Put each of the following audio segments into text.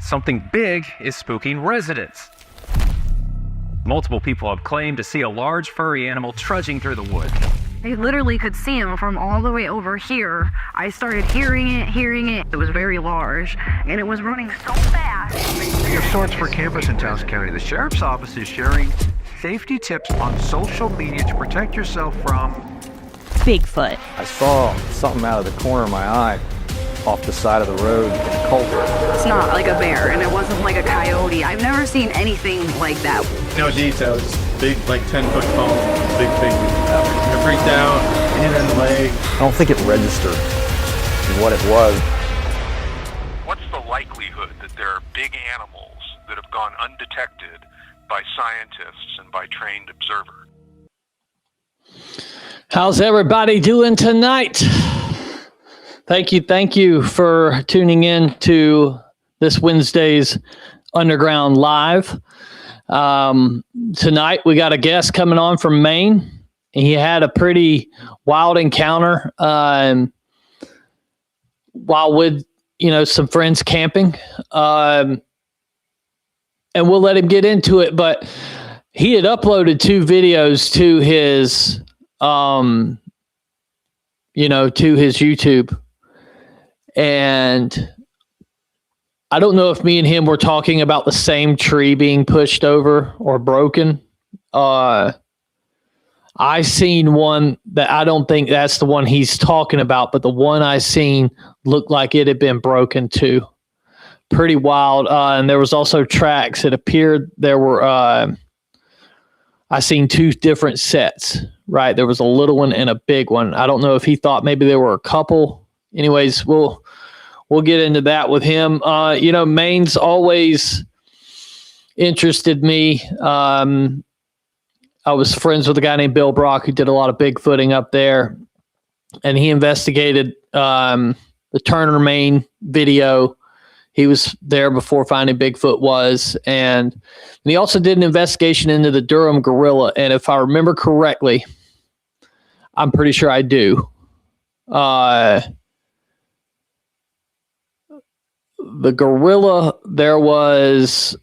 something big is spooking residents. Multiple people have claimed to see a large furry animal trudging through the woods. I literally could see him from all the way over here. I started hearing it. It was very large, and it was running so fast. Your source for campers in Taos County. The Sheriff's Office is sharing safety tips on social media to protect yourself from Bigfoot. I saw something out of the corner of my eye off the side of the road in a culvert. It's not like a bear, and it wasn't like a coyote. I've never seen anything like that. No details, just big, like 10-foot cone, big thing. I freaked out, hit in the leg. I don't think it registered what it was. What's the likelihood that there are big animals that have gone undetected by scientists and by trained observers? How's everybody doing tonight? Thank you for tuning in to this Wednesday's Underground Live. Tonight we got a guest coming on from Maine. He had a pretty wild encounter while with some friends camping, and we'll let him get into it. But he had uploaded 2 videos to his to his YouTube. And I don't know if me and him were talking about the same tree being pushed over or broken. I seen one that I don't think that's the one he's talking about, but the one I seen looked like it had been broken too. Pretty wild. And there was also tracks. It appeared there were, I seen 2 different sets, right? There was a little one and a big one. I don't know if he thought maybe there were a couple. Anyways, we'll get into that with him. Maine's always interested me. I was friends with a guy named Bill Brock who did a lot of Bigfooting up there, and he investigated the Turner, Maine video. He was there before Finding Bigfoot was, and he also did an investigation into the Durham gorilla. And if I remember correctly, I'm pretty sure I do. The gorilla, there was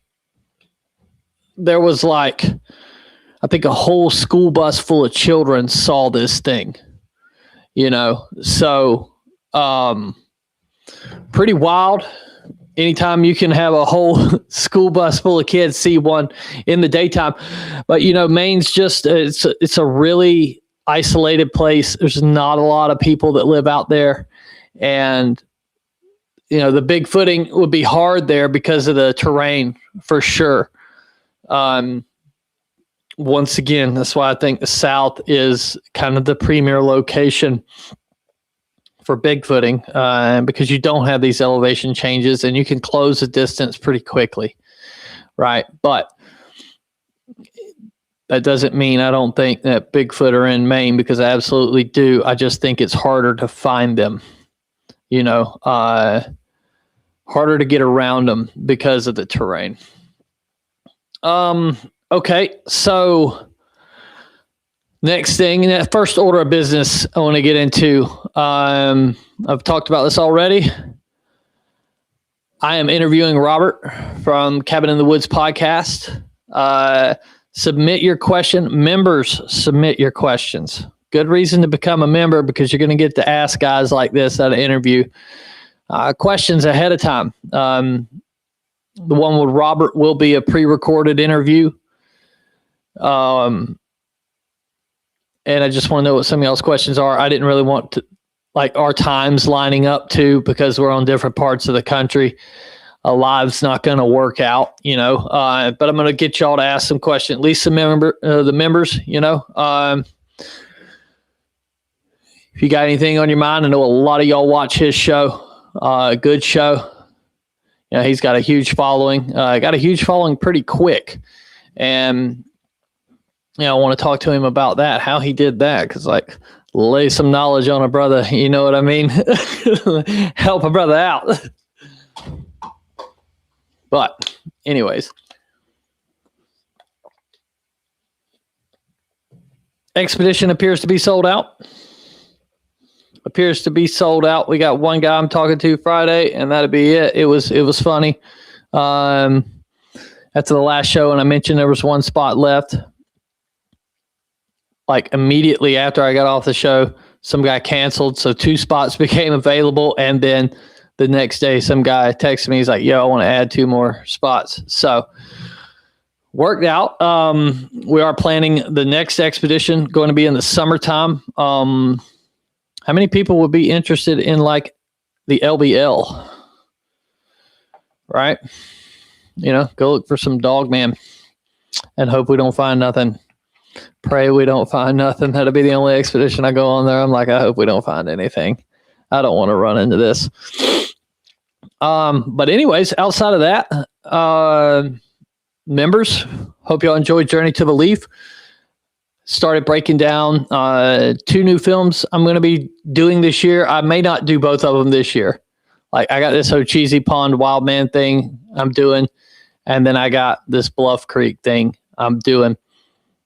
like, I think a whole school bus full of children saw this thing, so pretty wild. Anytime you can have a whole school bus full of kids see one in the daytime. But Maine's just it's a really isolated place. There's not a lot of people that live out there, and the Bigfooting would be hard there because of the terrain, for sure. Once again, that's why I think the South is kind of the premier location for Bigfooting, because you don't have these elevation changes and you can close the distance pretty quickly, right? But that doesn't mean I don't think that Bigfoot are in Maine, because I absolutely do. I just think it's harder to find them, harder to get around them because of the terrain. Okay, so next thing, that first order of business I want to get into, I've talked about this already. I am interviewing Robert from Cabin in the Woods podcast. Submit your question. Members, submit your questions. Good reason to become a member, because you're going to get to ask guys like this at an interview questions ahead of time. The one with Robert will be a pre-recorded interview. And I just want to know what some of y'all's questions are. I didn't really want to, like, our times lining up too, because we're on different parts of the country. A live's not going to work out, but I'm going to get y'all to ask some questions, at least the members, if you got anything on your mind. I know a lot of y'all watch his show. Good show. He's got a huge following, pretty quick. And, I want to talk to him about that, how he did that. 'Cause lay some knowledge on a brother, you know what I mean? Help a brother out. But anyways, Expedition appears to be sold out. We got one guy I'm talking to Friday, and that'll be it. It was funny. After the last show, and I mentioned there was one spot left. Like immediately after I got off the show, some guy canceled, so 2 spots became available, and then the next day, some guy texted me. He's like, "Yo, I want to add 2 more spots." So worked out. We are planning the next expedition, going to be in the summertime. How many people would be interested in like the LBL? Right? You know, go look for some dog man and hope we don't find nothing. Pray we don't find nothing. That'll be the only expedition I go on there. I'm like, I hope we don't find anything. I don't want to run into this. But anyways, outside of that, members, hope y'all enjoyed Journey to the Leaf. Started breaking down 2 new films I'm going to be doing this year. I may not do both of them this year. Like I got this Cheesy Pond Wild Man thing I'm doing, and then I got this Bluff Creek thing I'm doing.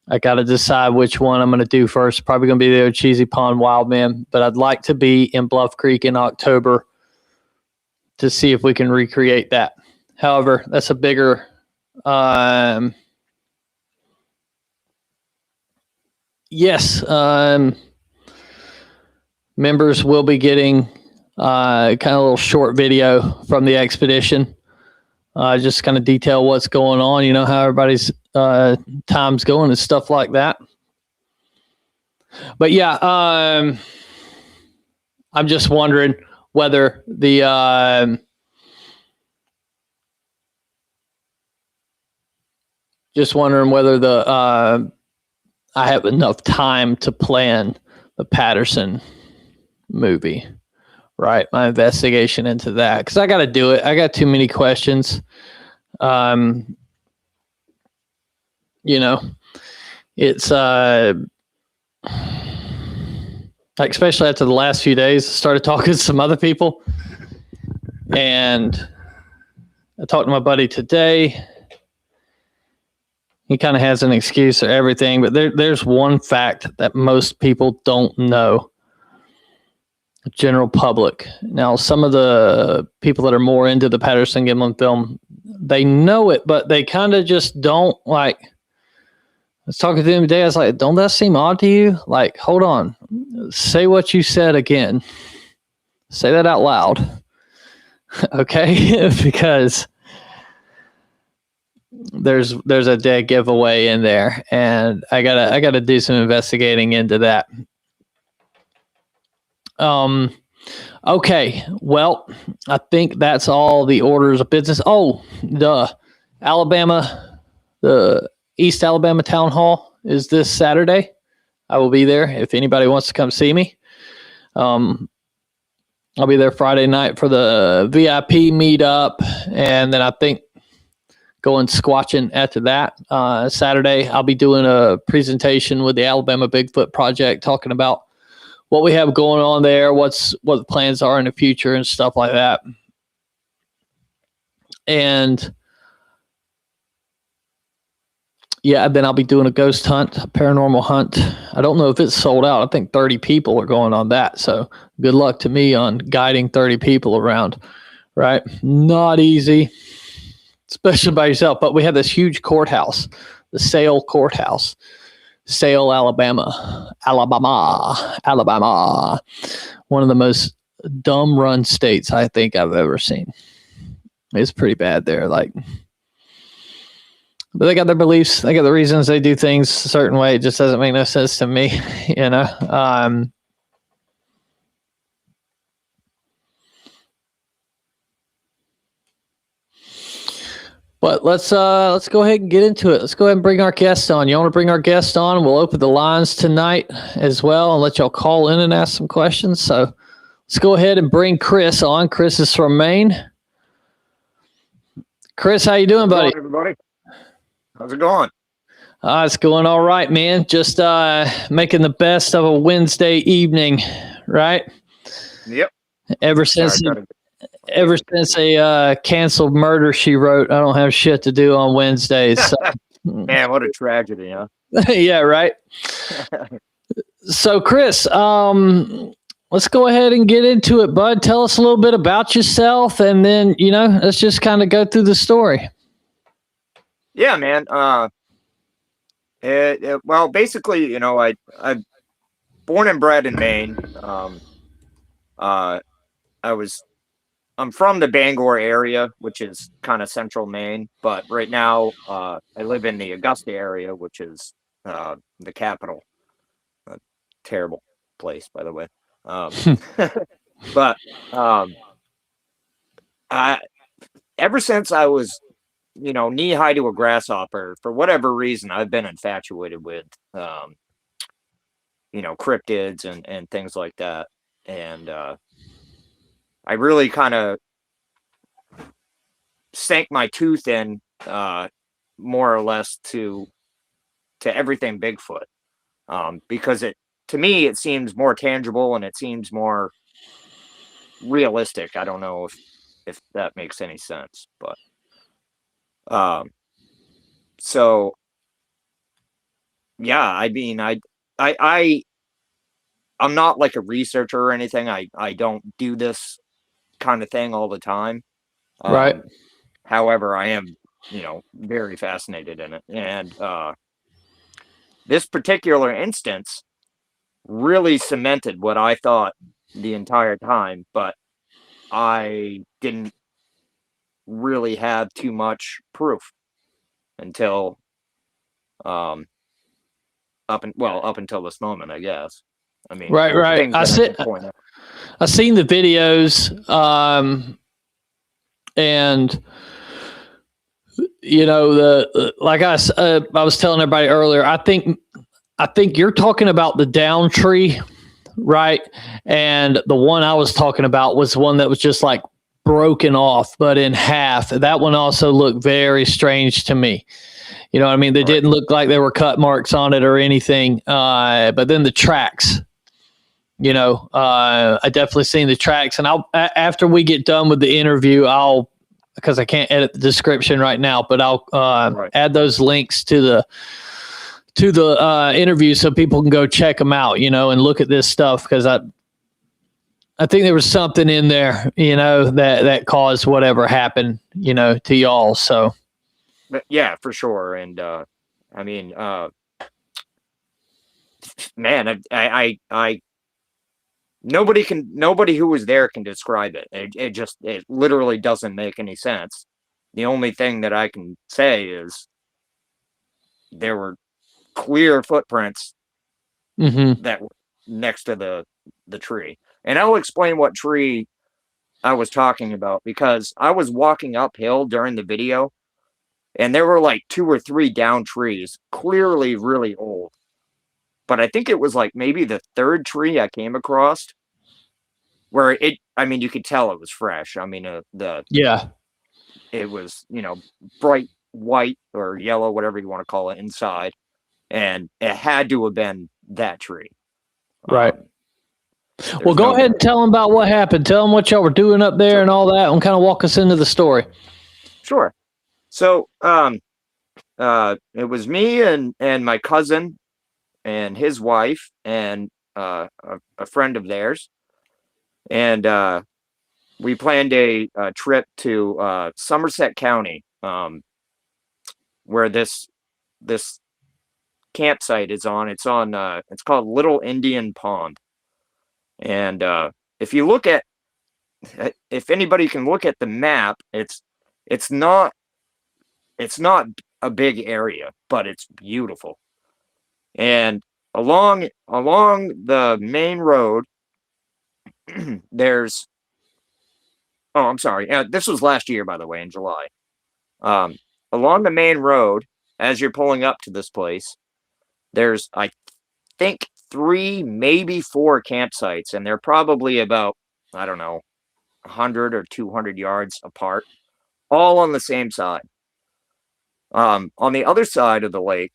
I got to decide which one I'm going to do first. Probably going to be the Cheesy Pond Wild Man, but I'd like to be in Bluff Creek in October to see if we can recreate that. However, that's a bigger yes, members will be getting kind of a little short video from the expedition. Just kind of detail what's going on, you know, how everybody's time's going and stuff like that. But yeah, I'm just wondering whether the I have enough time to plan the Patterson movie, right? My investigation into that, because I got to do it. I got too many questions. You know, it's like, especially after the last few days, I started talking to some other people, and I talked to my buddy today. He kind of has an excuse for everything, but there's one fact that most people don't know. The general public. Now, some of the people that are more into the Patterson Gimlin film, they know it, but they kind of just don't like. I was talking to him today. I was like, "Don't that seem odd to you? Like, hold on, say what you said again. Say that out loud, okay?" Because there's a dead giveaway in there, and I gotta do some investigating into that. Okay, well, I think that's all the orders of business. Oh, the East Alabama Town Hall is this Saturday. I will be there if anybody wants to come see me. I'll be there Friday night for the VIP meetup, and then I think going squatching after that. Saturday, I'll be doing a presentation with the Alabama Bigfoot Project, talking about what we have going on there, what the plans are in the future and stuff like that. And yeah, then I'll be doing a ghost hunt, a paranormal hunt. I don't know if it's sold out. I think 30 people are going on that. So good luck to me on guiding 30 people around, right? Not easy, especially by yourself. But we have this huge courthouse, the Sale Courthouse. Sale, Alabama. One of the most dumb run states I think I've ever seen. It's pretty bad there. Like, but they got their beliefs. They got the reasons they do things a certain way. It just doesn't make no sense to me, you know. But let's go ahead and get into it. Let's go ahead and bring our guest on. You want to bring our guest on? We'll open the lines tonight as well and let y'all call in and ask some questions. So let's go ahead and bring Chris on. Chris is from Maine. Chris, how you doing, buddy? How's it going, everybody? How's it going? It's going all right, man. Just making the best of a Wednesday evening, right? Yep. Ever since a canceled Murder, She Wrote, I don't have shit to do on Wednesdays. So. Man, what a tragedy, huh? Yeah, right. So, Chris, let's go ahead and get into it, bud. Tell us a little bit about yourself, and then let's just kind of go through the story. Yeah, man. Well, basically, I'm born and bred in Maine. I'm from the Bangor area, which is kind of central Maine, but right now I live in the Augusta area, which is the capital. A terrible place, by the way. But I ever since I was knee high to a grasshopper, for whatever reason, I've been infatuated with cryptids and things like that, and I really kind of sank my tooth in more or less to everything Bigfoot, because to me it seems more tangible and it seems more realistic. I don't know if that makes any sense, but so yeah, I mean, I'm not like a researcher or anything. I don't do this kind of thing all the time. Right. However, I am, very fascinated in it. And this particular instance really cemented what I thought the entire time, but I didn't really have too much proof until up until this moment, I guess. I mean, right. I seen the videos, and like I was telling everybody earlier, I think you're talking about the down tree, right? And the one I was talking about was one that was just like broken off, but in half. That one also looked very strange to me. You know what I mean? They didn't look like there were cut marks on it or anything. But then the tracks, I definitely seen the tracks. And after we get done with the interview, because I can't edit the description right now, but I'll add those links to the interview so people can go check them out, and look at this stuff, because I think there was something in there, that caused whatever happened, to y'all. So. But yeah, for sure. And I mean, man, I nobody who was there can describe it. It literally doesn't make any sense. The only thing that I can say is there were clear footprints that were next to the tree. And I'll explain what tree I was talking about, because I was walking uphill during the video, and there were like 2 or 3 down trees, clearly really old. But I think it was like maybe the 3rd tree I came across where you could tell it was fresh. I mean, it was, bright white or yellow, whatever you want to call it, inside. And it had to have been that tree. Right. Well, go ahead and tell them about what happened. Tell them what y'all were doing up there and all that, and kind of walk us into the story. Sure. So, it was me and my cousin and his wife and a friend of theirs, and we planned a trip to Somerset County, where this campsite is on. It's called Little Indian Pond, and if anybody can look at the map, it's not a big area, but it's beautiful. And along the main road, there's I'm sorry. This was last year, by the way, in July. Along the main road, as you're pulling up to this place, there's, I think, 3, maybe 4 campsites, and they're probably about, I don't know, 100 or 200 yards apart, all on the same side. On the other side of the lake,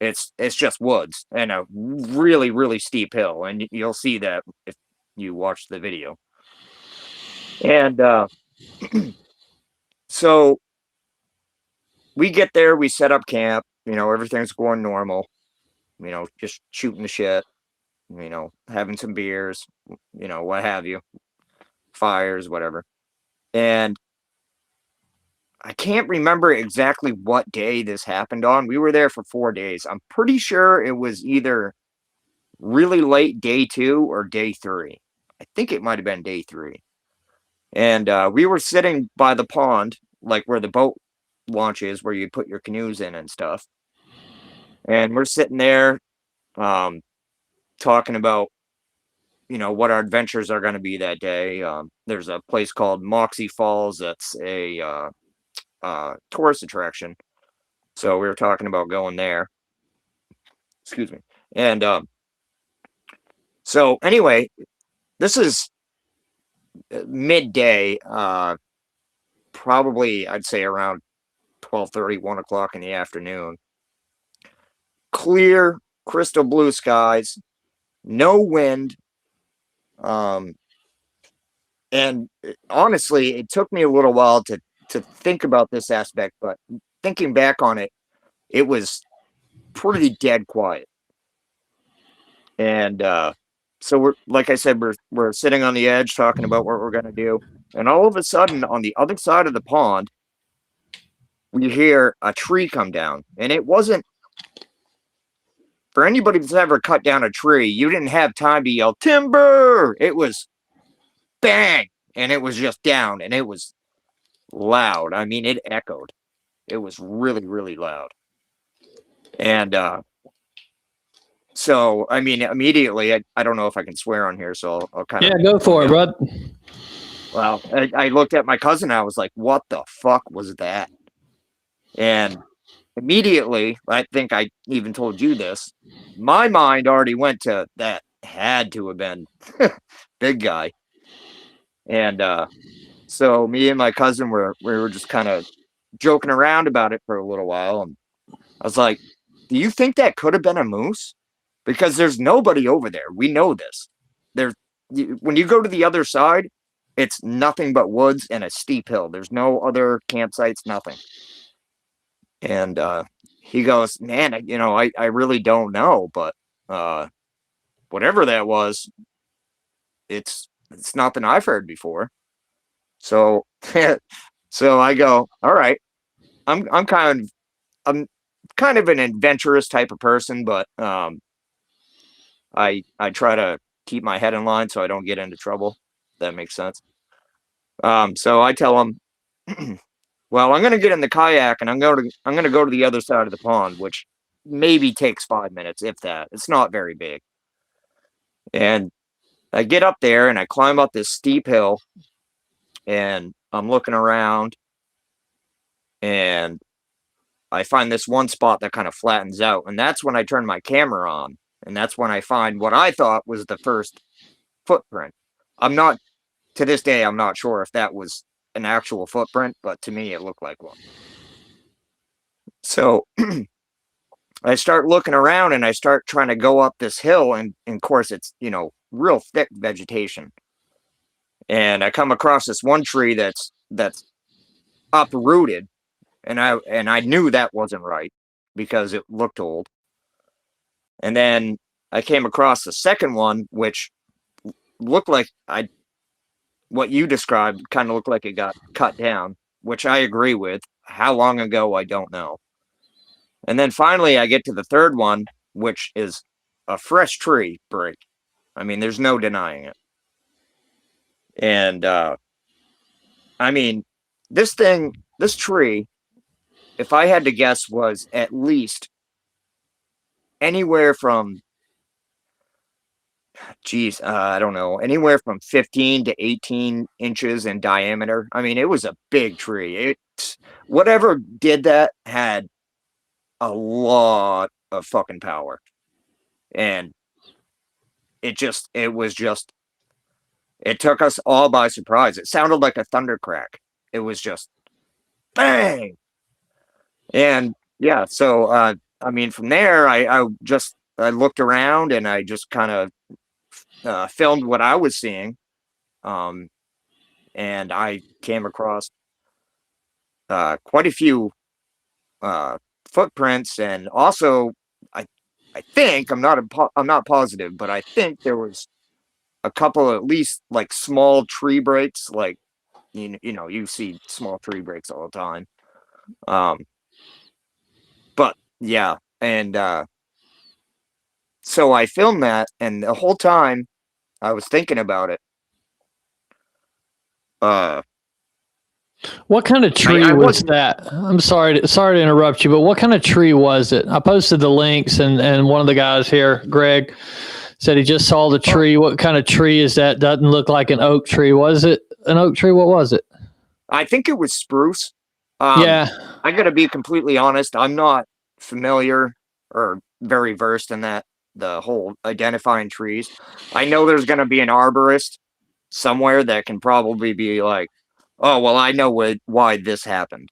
it's just woods and a really, really steep hill, and you'll see that if you watch the video. And so we get there, we set up camp, everything's going normal, just shooting the shit, having some beers, what have you, fires, whatever. And I can't remember exactly what day this happened on. We were there for 4 days. I'm pretty sure it was either really late day 2 or day 3. I think it might have been day 3. And we were sitting by the pond, like where the boat launch is, where you put your canoes in and stuff. And we're sitting there talking about, what our adventures are going to be that day. There's a place called Moxie Falls that's a tourist attraction. So we were talking about going there. Excuse me. And so anyway, this is midday, probably I'd say around 12:30, 1 o'clock in the afternoon. Clear, crystal blue skies, no wind. And honestly, it took me a little while to think about this aspect, but thinking back on it, it was pretty dead quiet. And so we're, like I said, we're sitting on the edge talking about what we're gonna do, and all of a sudden, on the other side of the pond, we hear a tree come down, and it wasn't. For anybody that's ever cut down a tree, you didn't have time to yell timber. It was bang, and it was just down, and it was loud. I mean, it echoed. It was really, really loud. And so, I mean, immediately, I don't know if I can swear on here, so I'll kind of. Yeah, go for it, bud. Well, I looked at my cousin, and I was like, what the fuck was that? And immediately, I think I even told you this, my mind already went to that had to have been big guy. And so me and my cousin we were just kind of joking around about it for a little while, and I was like, do you think that could have been a moose? Because there's nobody over there. We know this. When you go to the other side, it's nothing but woods and a steep hill. There's no other campsites, nothing. And he goes, man, I really don't know, but whatever that was, it's nothing I've heard before. So so I go, all right, I'm kind of an adventurous type of person, but I try to keep my head in line so I don't get into trouble. If that makes sense. So I tell him, well, I'm going to get in the kayak and I'm going to go to the other side of the pond, which maybe takes 5 minutes, if that. It's not very big. And I get up there and I climb up this steep hill, and I'm looking around, and I find this one spot that kind of flattens out, and that's when I turn my camera on, and that's when I find what I thought was the first footprint. To this day, I'm not sure if that was an actual footprint, but to me, it looked like one. So I start looking around and I start trying to go up this hill, and of course it's, real thick vegetation. And I come across this one tree that's uprooted, and I knew that wasn't right because it looked old. And then I came across the second one, which looked like what you described kind of looked like it got cut down, which I agree with. How long ago, I don't know. And then finally I get to the third one, which is a fresh tree break. I mean, there's no denying it. And I mean, this tree, if I had to guess, was at least anywhere from, I don't know, anywhere from 15 to 18 inches in diameter. I mean, it was a big tree. Whatever did that had a lot of fucking power. And it took us all by surprise. It sounded like a thunder crack. It was just bang. And yeah, so I mean, from there, I looked around and I just kind of filmed what I was seeing. And I came across quite a few footprints, and also I think I'm not positive, but I think there was a couple at least like small tree breaks, like you see small tree breaks all the time. But yeah, and so I filmed that, and the whole time I was thinking about it. What kind of tree I was wasn't. that? I'm sorry to interrupt you, but what kind of tree was it? I posted the links, and one of the guys here, Greg, said he just saw the tree. What kind of tree is that? Doesn't look like an oak tree. Was it an oak tree? What was it? I think it was spruce. Yeah. I got to be completely honest. I'm not familiar or very versed in the whole identifying trees. I know there's going to be an arborist somewhere that can probably be like, oh, well, I know why this happened.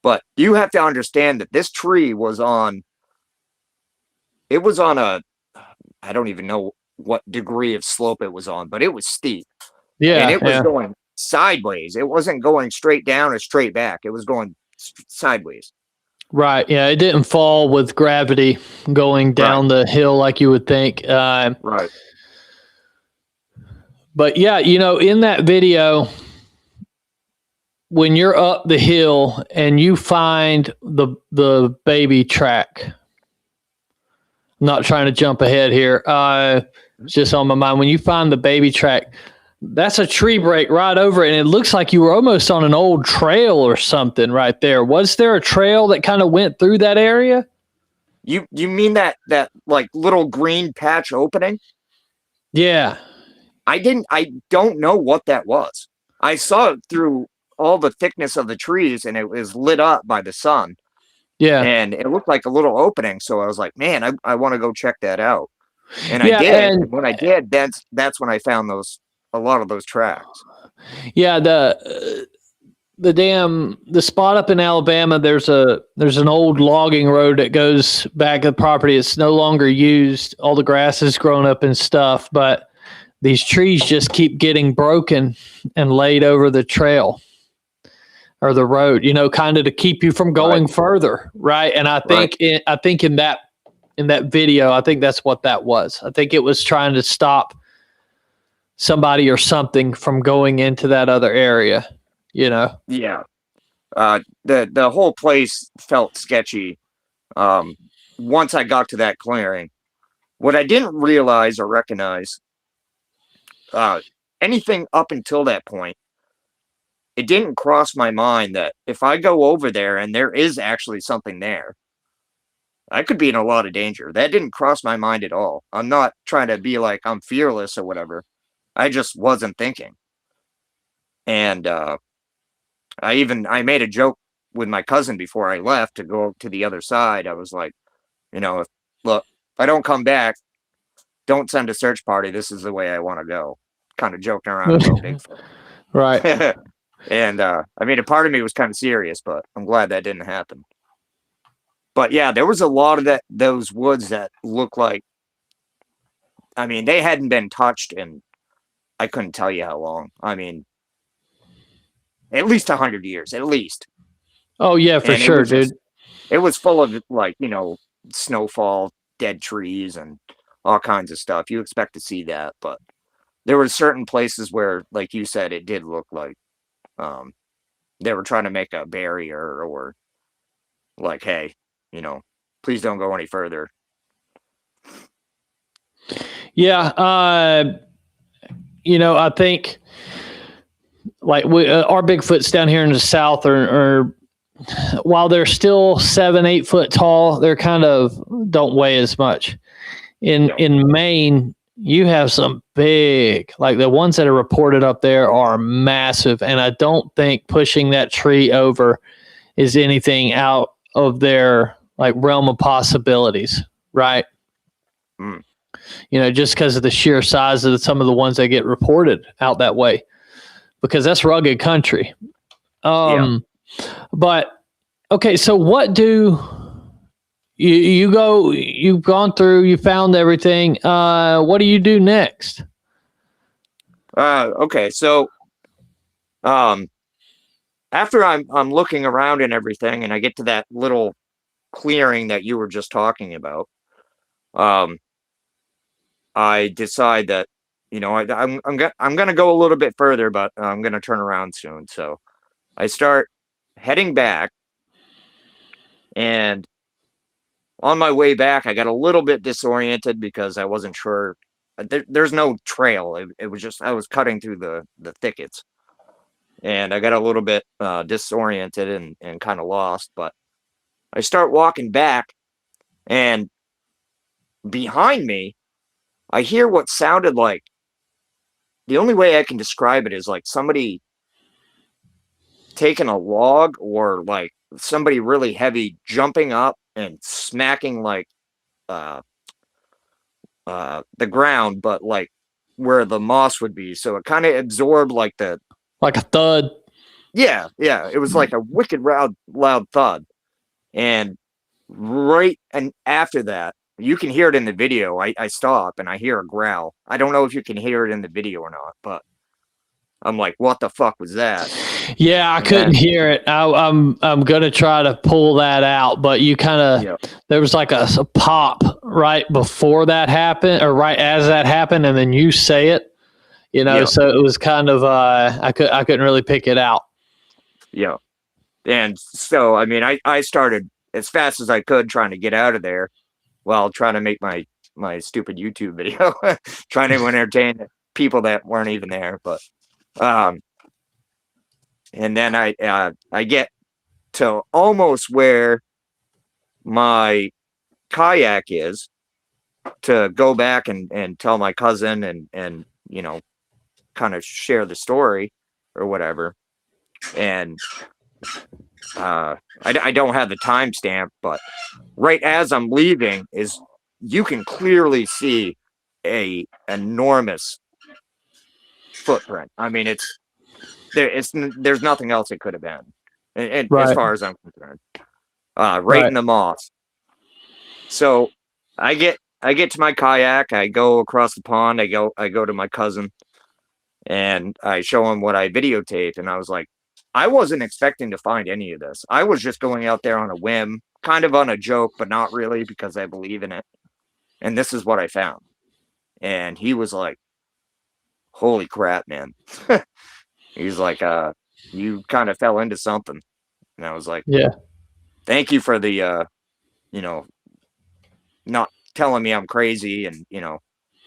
But you have to understand that this tree was on I don't even know what degree of slope it was on, but it was steep. Yeah. And it was going sideways. It wasn't going straight down or straight back. It was going sideways. Right. Yeah. It didn't fall with gravity going down the hill like you would think. Right. But yeah, in that video, when you're up the hill and you find the baby track, I'm not trying to jump ahead here. It's just on my mind. When you find the baby track, that's a tree break right over it, and it looks like you were almost on an old trail or something right there. Was there a trail that kind of went through that area? You mean that like little green patch opening? Yeah. I don't know what that was. I saw it through all the thickness of the trees, and it was lit up by the sun. Yeah. And it looked like a little opening. So I was like, man, I want to go check that out. And I did. And when I did, that's when I found a lot of those tracks. Yeah. The spot up in Alabama, there's an old logging road that goes back to the property. It's no longer used. All the grass has grown up and stuff, but these trees just keep getting broken and laid over the trail or the road, kind of to keep you from going further. Right. And I think, in that video, I think that's what that was. I think it was trying to stop somebody or something from going into that other area, Yeah. The whole place felt sketchy. Once I got to that clearing, what I didn't realize or recognize, anything up until that point, it didn't cross my mind that if I go over there and there is actually something there, I could be in a lot of danger. That didn't cross my mind at all. I'm not trying to be like I'm fearless or whatever. I just wasn't thinking. And I made a joke with my cousin before I left to go to the other side. I was like, if I don't come back, don't send a search party. This is the way I want to go. Kind of joking around about Bigfoot. Right. And a part of me was kind of serious, but I'm glad that didn't happen. But yeah, there was a lot of those woods that looked like, they hadn't been touched in, I couldn't tell you how long. At least 100 years, at least. Oh yeah, for sure, dude. It was full of snowfall, dead trees, and all kinds of stuff. You expect to see that, but there were certain places where, like you said, it did look like they were trying to make a barrier, or like, hey, please don't go any further. Yeah, I think like our Bigfoots down here in the South are while they're still 7-8 foot tall, they're kind of don't weigh as much. In Maine, you have some big, like the ones that are reported up there are massive, and I don't think pushing that tree over is anything out of their realm of possibilities, right? Just because of the sheer size of some of the ones that get reported out that way, because that's rugged country. But okay, so what do you've gone through, you found everything. What do you do next? Okay, so after I'm looking around and everything, and I get to that little clearing that you were just talking about, um, I decide that, I'm gonna go a little bit further, but I'm gonna turn around soon. So I start heading back, and on my way back, I got a little bit disoriented because I wasn't sure. There's no trail. It was just I was cutting through the thickets, and I got a little bit disoriented and kind of lost. But I start walking back, and behind me, I hear what sounded like, the only way I can describe it is like somebody taking a log, or like somebody really heavy jumping up and smacking like uh the ground, but like where the moss would be. So it kind of absorbed like Like a thud. yeah, it was like a wicked loud thud. And right and after that, you can hear it in the video. I stop and I hear a growl. I don't know if you can hear it in the video or not, but I'm like, what the fuck was that? Yeah, I couldn't hear it. I'm gonna try to pull that out, but you kind of there was like a pop right before that happened, or right as that happened, and then you say it. So it was kind of I couldn't really pick it out. Yeah, and so I mean, I started as fast as I could trying to get out of there, while trying to make my stupid YouTube video, trying to entertain people that weren't even there, but. And then I get to almost where my kayak is, to go back and tell my cousin and kind of share the story or whatever. And I don't have the timestamp, but right as I'm leaving, you can clearly see a enormous footprint. I mean, there's nothing else it could have been, and Right. as far as I'm concerned, right in the moss. So I get to my kayak, I go across the pond, I go to my cousin, and I show him what I videotaped, and I was like, I wasn't expecting to find any of this. I was just going out there on a whim, kind of on a joke, but not really, because I believe in it. And this is what I found. And he was like, holy crap, man. He's like, you kind of fell into something. And I was like, yeah, thank you for the, not telling me I'm crazy and,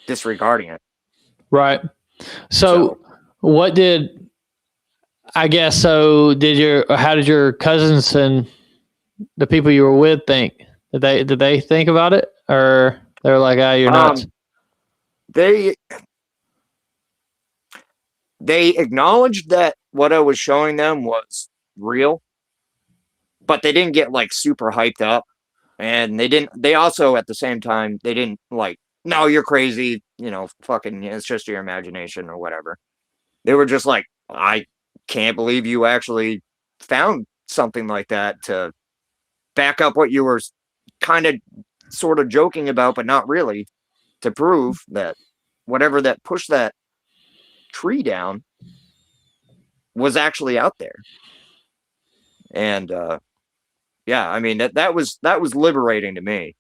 disregarding it. right. So what did, I guess, how did your cousins and the people you were with think? Did they think about it, or they're like, you're nuts? They acknowledged that what I was showing them was real, but they didn't get like super hyped up. And they also at the same time, they didn't like, no, you're crazy, fucking, it's just your imagination or whatever. They were just like, I can't believe you actually found something like that to back up what you were kind of sort of joking about, but not really, to prove that whatever that pushed that tree down was actually out there. And yeah, I mean, that was liberating to me.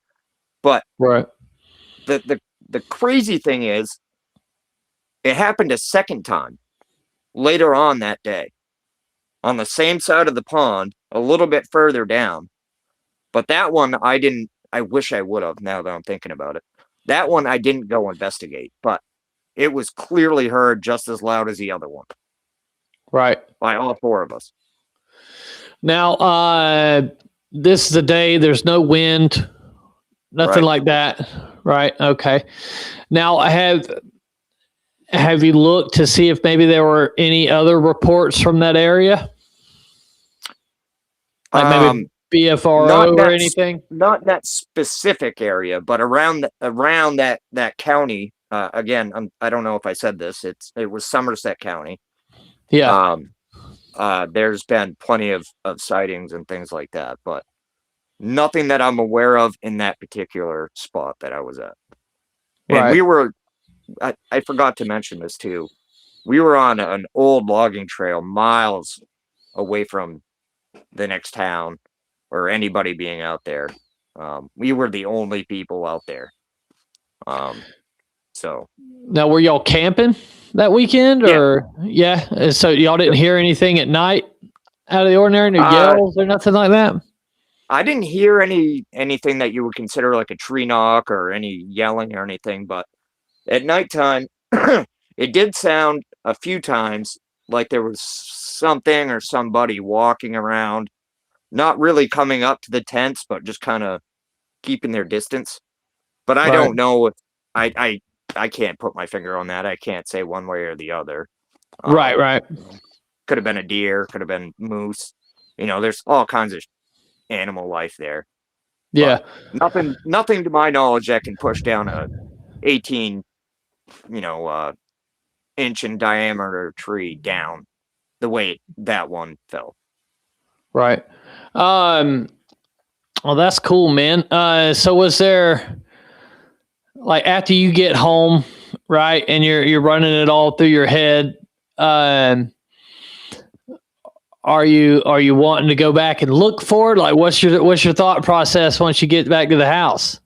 But Right. the crazy thing is, it happened a second time later on that day, on the same side of the pond, a little bit further down. But that one I wish I would have, now that I'm thinking about it. That one I didn't go investigate, but it was clearly heard just as loud as the other one. Right. By all four of us. Now, this is the day, there's no wind, nothing like that. Right. Okay. Now, have you looked to see if maybe there were any other reports from that area? Like maybe BFRO or anything? Not that specific area, but around that county. Again, I don't know if I said this. It was Somerset County. Yeah. There's been plenty of sightings and things like that, but nothing that I'm aware of in that particular spot that I was at. And we were, I forgot to mention this too. We were on an old logging trail miles away from the next town or anybody being out there. We were the only people out there. So Now, were y'all camping that weekend, or yeah? So y'all didn't hear anything at night out of the ordinary, no yells or nothing like that? I didn't hear anything that you would consider like a tree knock or any yelling or anything, but at nighttime, it did sound a few times like there was something or somebody walking around, not really coming up to the tents, but just kind of keeping their distance. But I Right. don't know if I can't put my finger on that. I can't say one way or the other. Right. Could have been a deer, could have been moose. There's all kinds of animal life there. Yeah. Nothing to my knowledge that can push down a 18, inch in diameter tree down the way that one fell. Right. Well, that's cool, man. So was there, like, after you get home, right, and you're running it all through your head, are you wanting to go back and look for it? Like, what's your thought process once you get back to the house?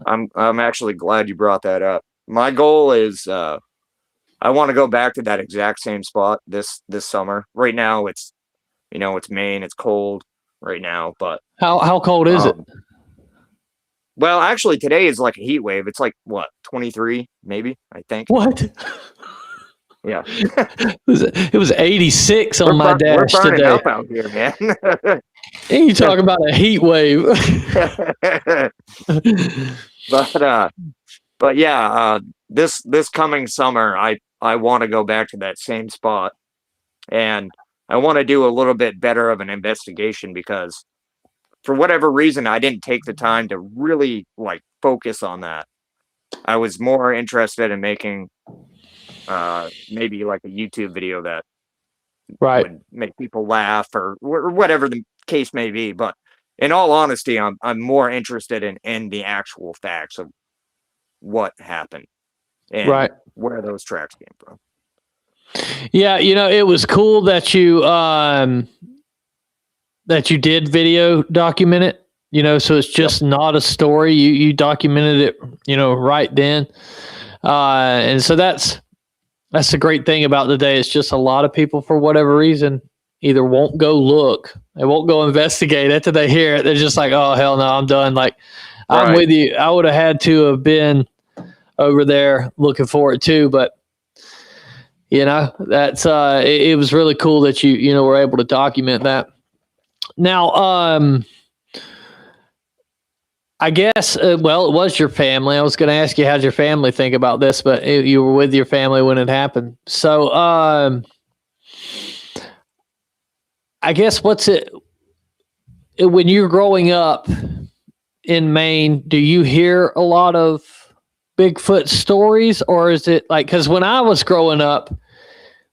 I'm actually glad you brought that up. My goal is I want to go back to that exact same spot this summer. Right now it's it's Maine, it's cold right now, but How cold is it? Well, actually today is like a heat wave. It's like what, 23 maybe, I think. What? Yeah. It was 86 on my dash we're burning today. up out here, man. And you talk about a heat wave. But yeah, this coming summer, I want to go back to that same spot, and I want to do a little bit better of an investigation because for whatever reason, I didn't take the time to really like focus on that. I was more interested in making maybe like a YouTube video that would make people laugh or whatever the case may be. But in all honesty, I'm more interested in the actual facts of what happened and where those tracks came from. Yeah, it was cool that you did video document it. So it's just not a story. You documented it, right then. And so that's the great thing about today. It's just a lot of people, for whatever reason, either won't go look, they won't go investigate after they hear it. They're just like, oh hell no, I'm done. Like, I'm with you. I would have had to have been over there looking for it too, but that's it was really cool that you were able to document that. Now, I guess, well, it was your family. I was going to ask you, how'd your family think about this, but you were with your family when it happened. So, I guess when you're growing up in Maine, do you hear a lot of Bigfoot stories, or is it like, because when I was growing up,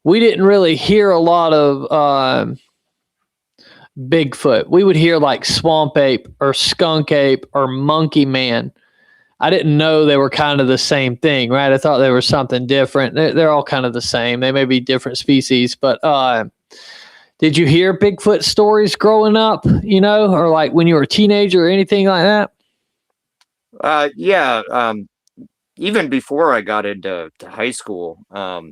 we didn't really hear a lot of Bigfoot. We would hear like swamp ape or skunk ape or monkey man. I didn't know they were kind of the same thing, right? I thought they were something different. They're all kind of the same. They may be different species, but did you hear Bigfoot stories growing up, or like when you were a teenager or anything like that? Yeah. Even before I got into high school, I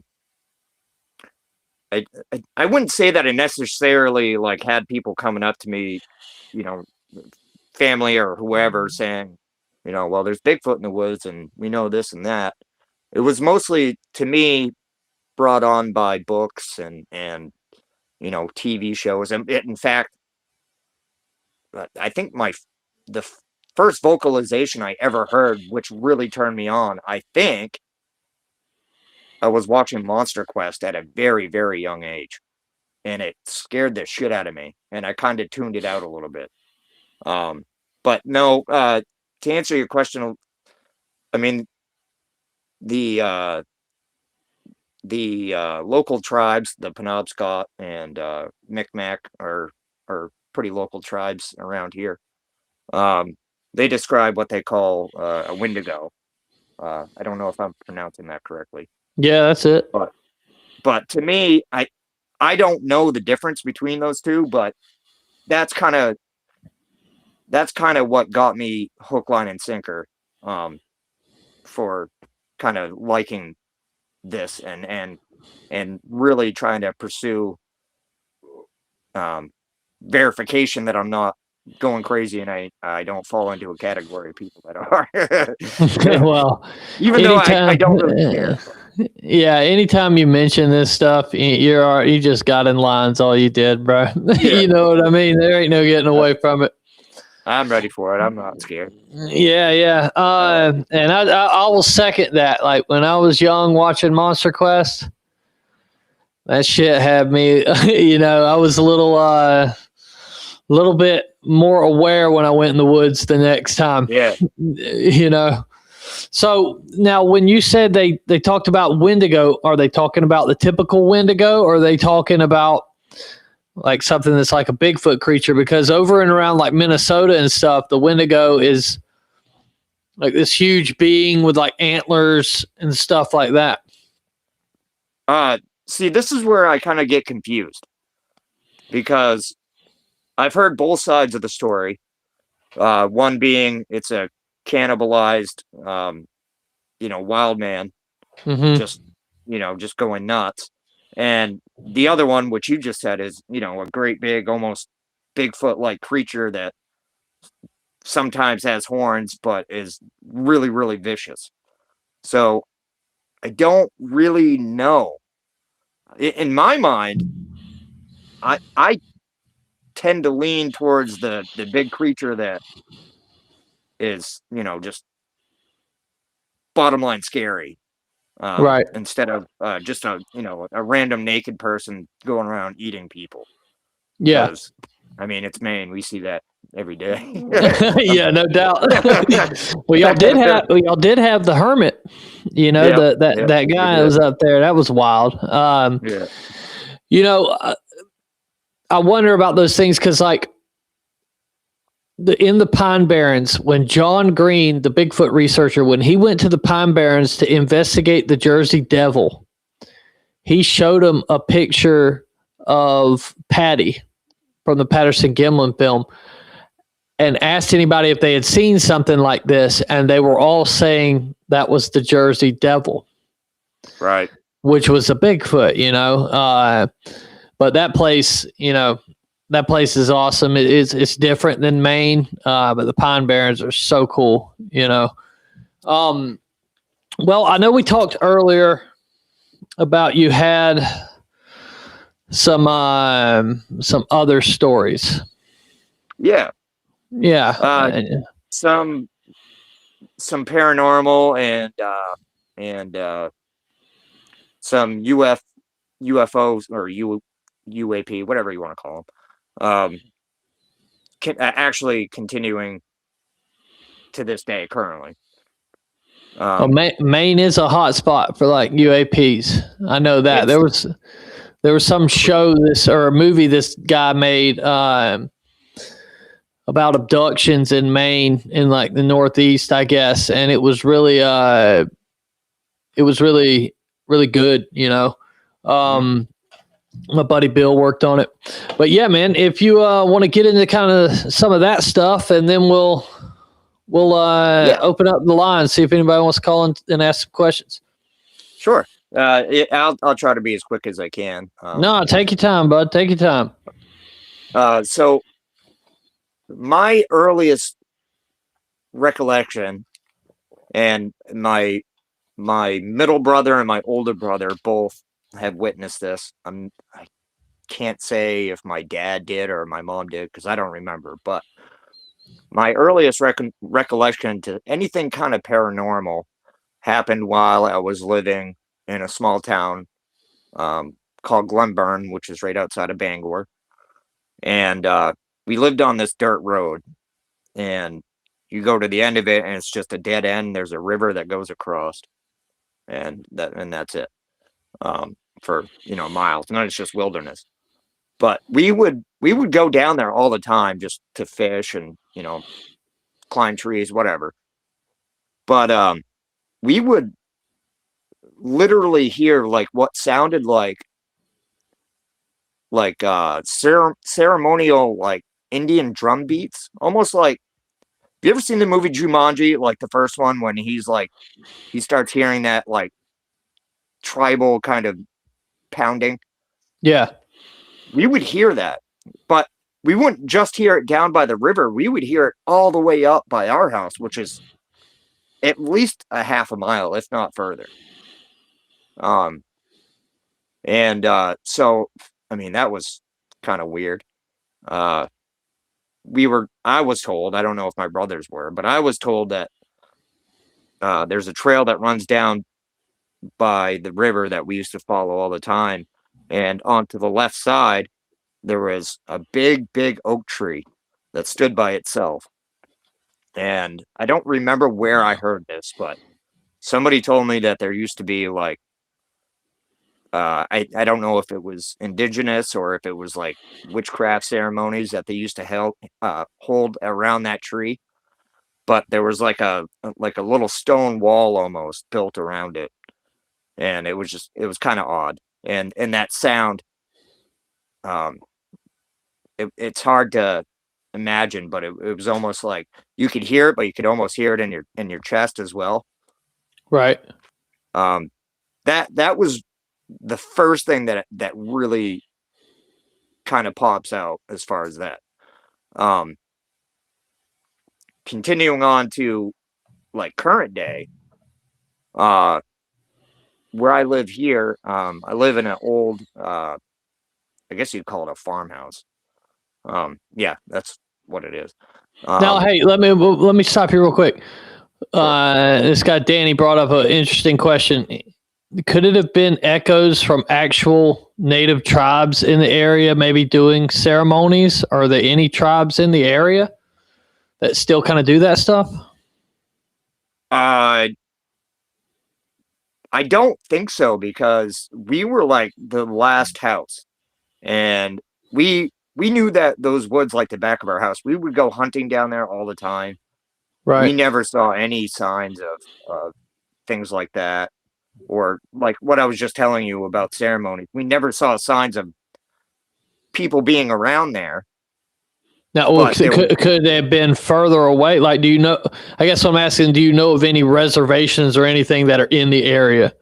wouldn't say that I necessarily like had people coming up to me, family or whoever saying, well, there's Bigfoot in the woods and we know this and that. It was mostly, to me, brought on by books and TV shows. And in fact, I think the first vocalization I ever heard, which really turned me on, I think I was watching Monster Quest at a very, very young age, and it scared the shit out of me, and I kind of tuned it out a little bit. But no, to answer your question, I mean, the local tribes, the Penobscot and Micmac are pretty local tribes around here. They describe what they call a Wendigo. I don't know if I'm pronouncing that correctly. Yeah, that's it. But to me, I don't know the difference between those two, but that's kind of what got me hook, line, and sinker. for kind of liking this and really trying to pursue verification that I'm not going crazy and I don't fall into a category of people that are. Well, Even though I anytime, don't really care. yeah, anytime you mention this stuff, you just got in lines. All you did, bro. You know what I mean? There ain't no getting away from it. I'm ready for it. I'm not scared. Yeah. And I will second that. Like when I was young watching Monster Quest, that shit had me, I was a little bit more aware when I went in the woods the next time. Yeah. So now when you said they talked about Wendigo, are they talking about the typical Wendigo, or are they talking about like something that's like a Bigfoot creature? Because over and around like Minnesota and stuff, the Wendigo is like this huge being with like antlers and stuff like that. See, this is where I kind of get confused because I've heard both sides of the story. One being it's a cannibalized, wild man, just going nuts. And the other one, which you just said, is, a great big, almost Bigfoot-like creature that sometimes has horns, but is really, really vicious. So I don't really know. In my mind, I tend to lean towards the big creature that is, just bottom line scary. Right. Instead of just a random naked person going around eating people. Yeah. I mean, it's Maine. We see that every day. Yeah, no doubt. Well, y'all did have the hermit. That guy was up there. That was wild. I wonder about those things because, like, in the Pine Barrens, when John Green, the Bigfoot researcher, when he went to the Pine Barrens to investigate the Jersey Devil, he showed him a picture of Patty from the Patterson Gimlin film and asked anybody if they had seen something like this, and they were all saying that was the Jersey Devil. Right. Which was a Bigfoot, but that place, that place is awesome. It's different than Maine, but the Pine Barrens are so cool, Well, I know we talked earlier about you had some other stories. Yeah. Yeah. Some paranormal and some UFOs or UAP, whatever you want to call them, actually continuing to this day currently. Maine is a hot spot for like UAPs. I know that there was some show or a movie this guy made about abductions in Maine in like the Northeast, I guess, and it was really really good. My buddy Bill worked on it, but yeah, man, if you want to get into kind of some of that stuff, and then we'll open up the line, see if anybody wants to call in and ask some questions. Sure. I'll try to be as quick as I can. No, take your time, bud. Take your time. So my earliest recollection, and my middle brother and my older brother both have witnessed this. I can't say if my dad did or my mom did because I don't remember, but my earliest recollection to anything kind of paranormal happened while I was living in a small town called Glenburn, which is right outside of Bangor. And we lived on this dirt road, and you go to the end of it and it's just a dead end. There's a river that goes across, and that's it. For miles, and then it's just wilderness. But we would go down there all the time just to fish and climb trees, whatever. But we would literally hear like what sounded like ceremonial like Indian drum beats, almost like you ever seen the movie Jumanji, like the first one, when he's like, he starts hearing that like tribal kind of pounding? Yeah. We would hear that, but we wouldn't just hear it down by the river. We would hear it all the way up by our house, which is at least a half a mile, if not further. So, I mean, that was kind of weird. I was told, I don't know if my brothers were, but I was told that there's a trail that runs down by the river that we used to follow all the time. And onto the left side, there was a big, big oak tree that stood by itself. And I don't remember where I heard this, but somebody told me that there used to be like, I don't know if it was indigenous or if it was like witchcraft ceremonies that they used to hold around that tree. But there was like a little stone wall almost built around it. And it was kind of odd. And that sound, it's hard to imagine, but it was almost like you could hear it, but you could almost hear it in your chest as well. Right. That was the first thing that really kind of pops out as far as that. Continuing on to like current day, where I live here, I live in an old, I guess you'd call it a farmhouse. Yeah, that's what it is. Now, hey, let me stop you real quick. This guy Danny brought up an interesting question. Could it have been echoes from actual native tribes in the area, maybe doing ceremonies? Are there any tribes in the area that still kind of do that stuff? I don't think so, because we were like the last house, and we knew that those woods like the back of our house. We would go hunting down there all the time. Right. We never saw any signs of things like that, or like what I was just telling you about ceremony. We never saw signs of people being around there. Now, could they have been further away? Like, do you know? I guess I'm asking, do you know of any reservations or anything that are in the area?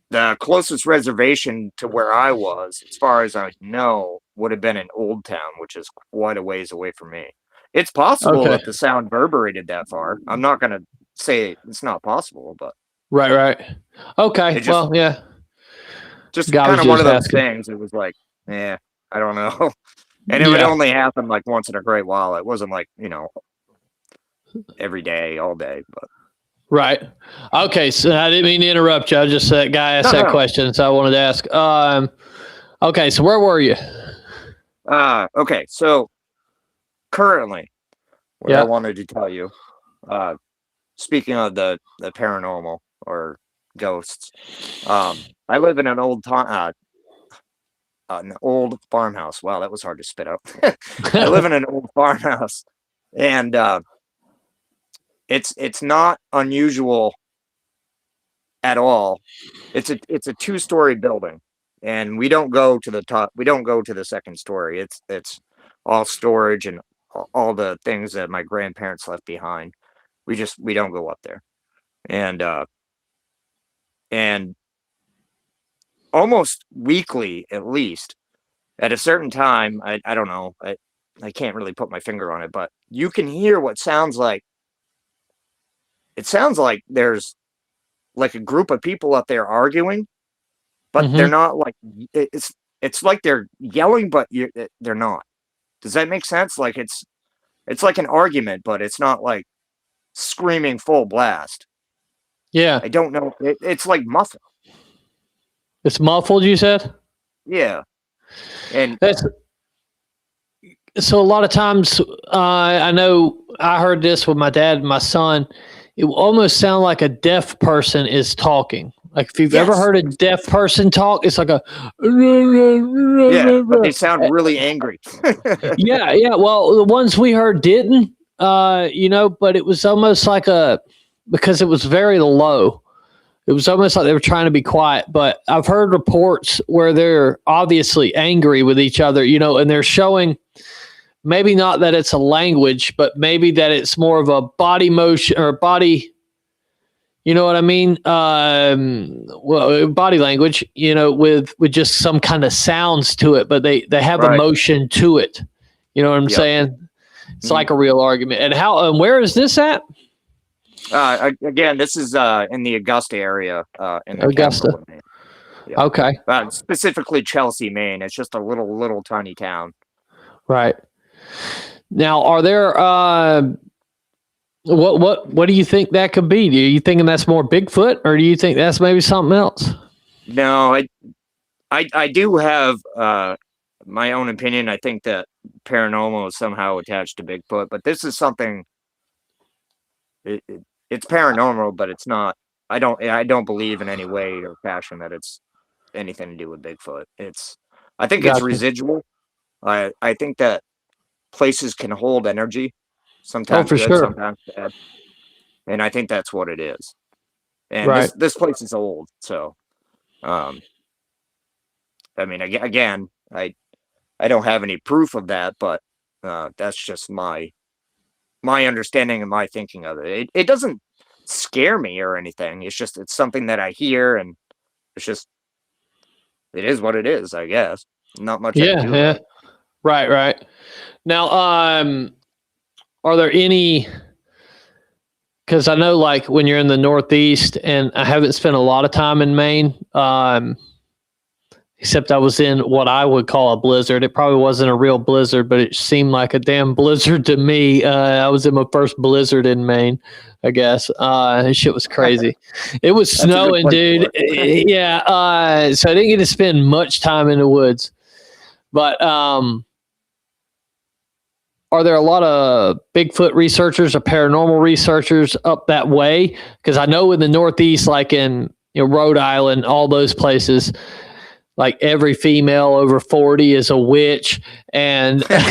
The closest reservation to where I was, as far as I know, would have been in Old Town, which is quite a ways away from me. It's possible that the sound reverberated that far. I'm not going to say it's not possible, but right. Okay. Well, yeah. Just kind of one of those things. It was like, I don't know. And it would only happen like once in a great while. It wasn't like, every day, all day, but. Right. Okay. So I didn't mean to interrupt you. I just that guy asked that question, so I wanted to ask. Okay. So where were you? Okay. So currently, what I wanted to tell you, speaking of the paranormal or ghosts, I live in an old farmhouse. Wow, that was hard to spit out. I live in an old farmhouse, and it's not unusual at all. It's a 2-story building, and we don't go to the top. We don't go to the second story. It's all storage and all the things that my grandparents left behind. We don't go up there, and almost weekly, at least, at a certain time, I don't know, I can't really put my finger on it, but you can hear what sounds like. It sounds like there's like a group of people up there arguing, but they're not like, it's like they're yelling, but they're not. Does that make sense? Like it's like an argument, but it's not like screaming full blast. Yeah. I don't know. It's like muffled. It's muffled, you said? Yeah. And so a lot of times, I know I heard this with my dad and my son. It will almost sound like a deaf person is talking. Like if you've ever heard a deaf person talk, it's like a but they sound really angry. yeah. Well, the ones we heard didn't, but it was almost like because it was very low. It was almost like they were trying to be quiet, but I've heard reports where they're obviously angry with each other, and they're showing maybe not that it's a language, but maybe that it's more of a body motion or body. You know what I mean? Well, body language. You know, with just some kind of sounds to it, but they have Right. emotion to it. You know what I'm Yep. saying? It's like a real argument. And how? And where is this at? Again, this is in the Augusta area, in the Augusta. capital of Maine. Yep. Okay. Specifically Chelsea, Maine. It's just a little tiny town. Right. Now, are there what do you think that could be? Are you thinking that's more Bigfoot, or do you think that's maybe something else? No, I do have my own opinion. I think that paranormal is somehow attached to Bigfoot, but this is something. It's paranormal, but it's not. I don't believe in any way or fashion that it's anything to do with Bigfoot. I think it's Gotcha. residual. I think that places can hold energy, sometimes for good, sure. sometimes bad, and I think that's what it is. And Right. this place is old, so I mean, again, I don't have any proof of that, but that's just my understanding and my thinking of it. It doesn't scare me or anything. It's something that I hear, and it is what it is, I guess. Not much I can do about it. Right. Now, are there any? Because I know, like, when you're in the Northeast, and I haven't spent a lot of time in Maine, except I was in what I would call a blizzard. It probably wasn't a real blizzard, but it seemed like a damn blizzard to me. I was in my first blizzard in Maine, I guess. This shit was crazy. It was That's a good snowing, place dude. for it. Yeah. So I didn't get to spend much time in the woods. But are there a lot of Bigfoot researchers or paranormal researchers up that way? Because I know in the Northeast, like in Rhode Island, all those places, like every female over 40 is a witch, and like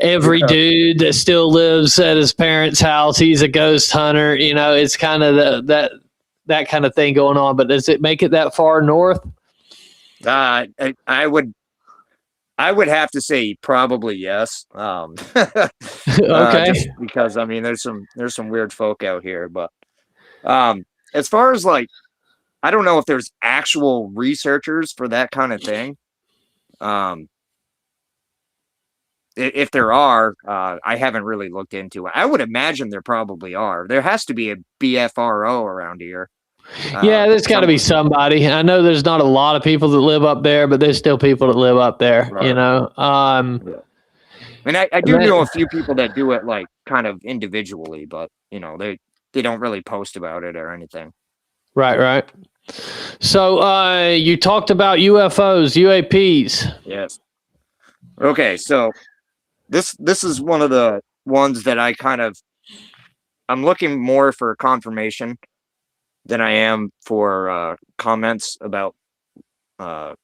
every dude that still lives at his parents' house, he's a ghost hunter. It's kind of that kind of thing going on. But does it make it that far north? I would have to say probably yes. Okay. Just because I mean, there's some weird folk out here, but as far as like, I don't know if there's actual researchers for that kind of thing. If there are, I haven't really looked into it. I would imagine there probably are. There has to be a BFRO around here. Yeah, there's got to be somebody. I know there's not a lot of people that live up there, but there's still people that live up there, Right. Yeah. And I do know a few people that do it like kind of individually, but they don't really post about it or anything. Right. So you talked about UFOs, UAPs. Yes. Okay, so this is one of the ones that I'm looking more for confirmation than I am for comments about my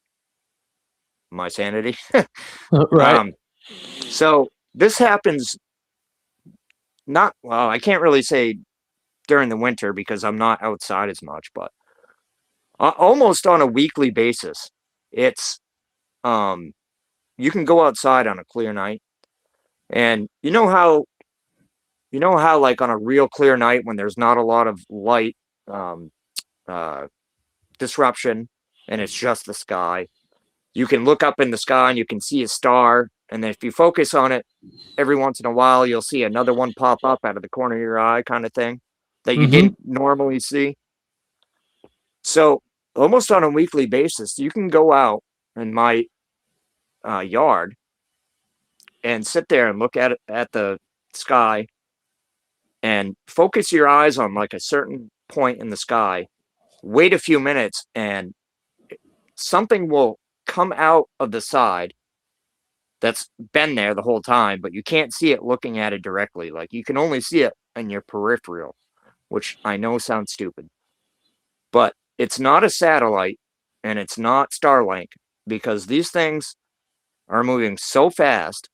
sanity. Right. So this happens I can't really say during the winter because I'm not outside as much, but almost on a weekly basis. It's you can go outside on a clear night, and you know how like on a real clear night when there's not a lot of light disruption and it's just the sky, you can look up in the sky and you can see a star, and then if you focus on it every once in a while, you'll see another one pop up out of the corner of your eye, kind of thing, that you didn't normally see. So almost on a weekly basis, you can go out in my yard and sit there and look at the sky and focus your eyes on like a certain point in the sky, wait a few minutes, and something will come out of the side that's been there the whole time, but you can't see it looking at it directly. Like you can only see it in your peripheral, which I know sounds stupid, but it's not a satellite and it's not Starlink, because these things are moving so fast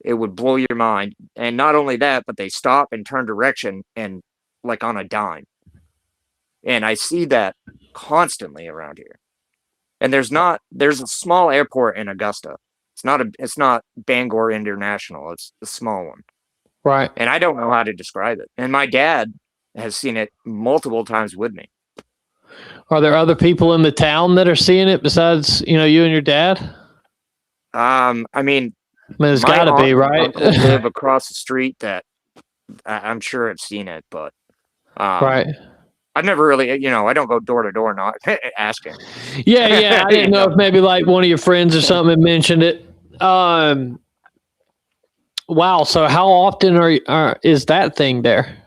it would blow your mind. And not only that, but they stop and turn direction and like on a dime. And I see that constantly around here. And there's a small airport in Augusta, It's not Bangor International. It's a small one. Right. And I don't know how to describe it. And my dad has seen it multiple times with me. Are there other people in the town that are seeing it besides, you and your dad? I mean, There's my got to aunt be, and right? uncle live across the street that I'm sure have seen it, but Right. I've never really, I don't go door to door not asking. Yeah. I didn't know if maybe like one of your friends or something had mentioned it. Wow. So how often is that thing there?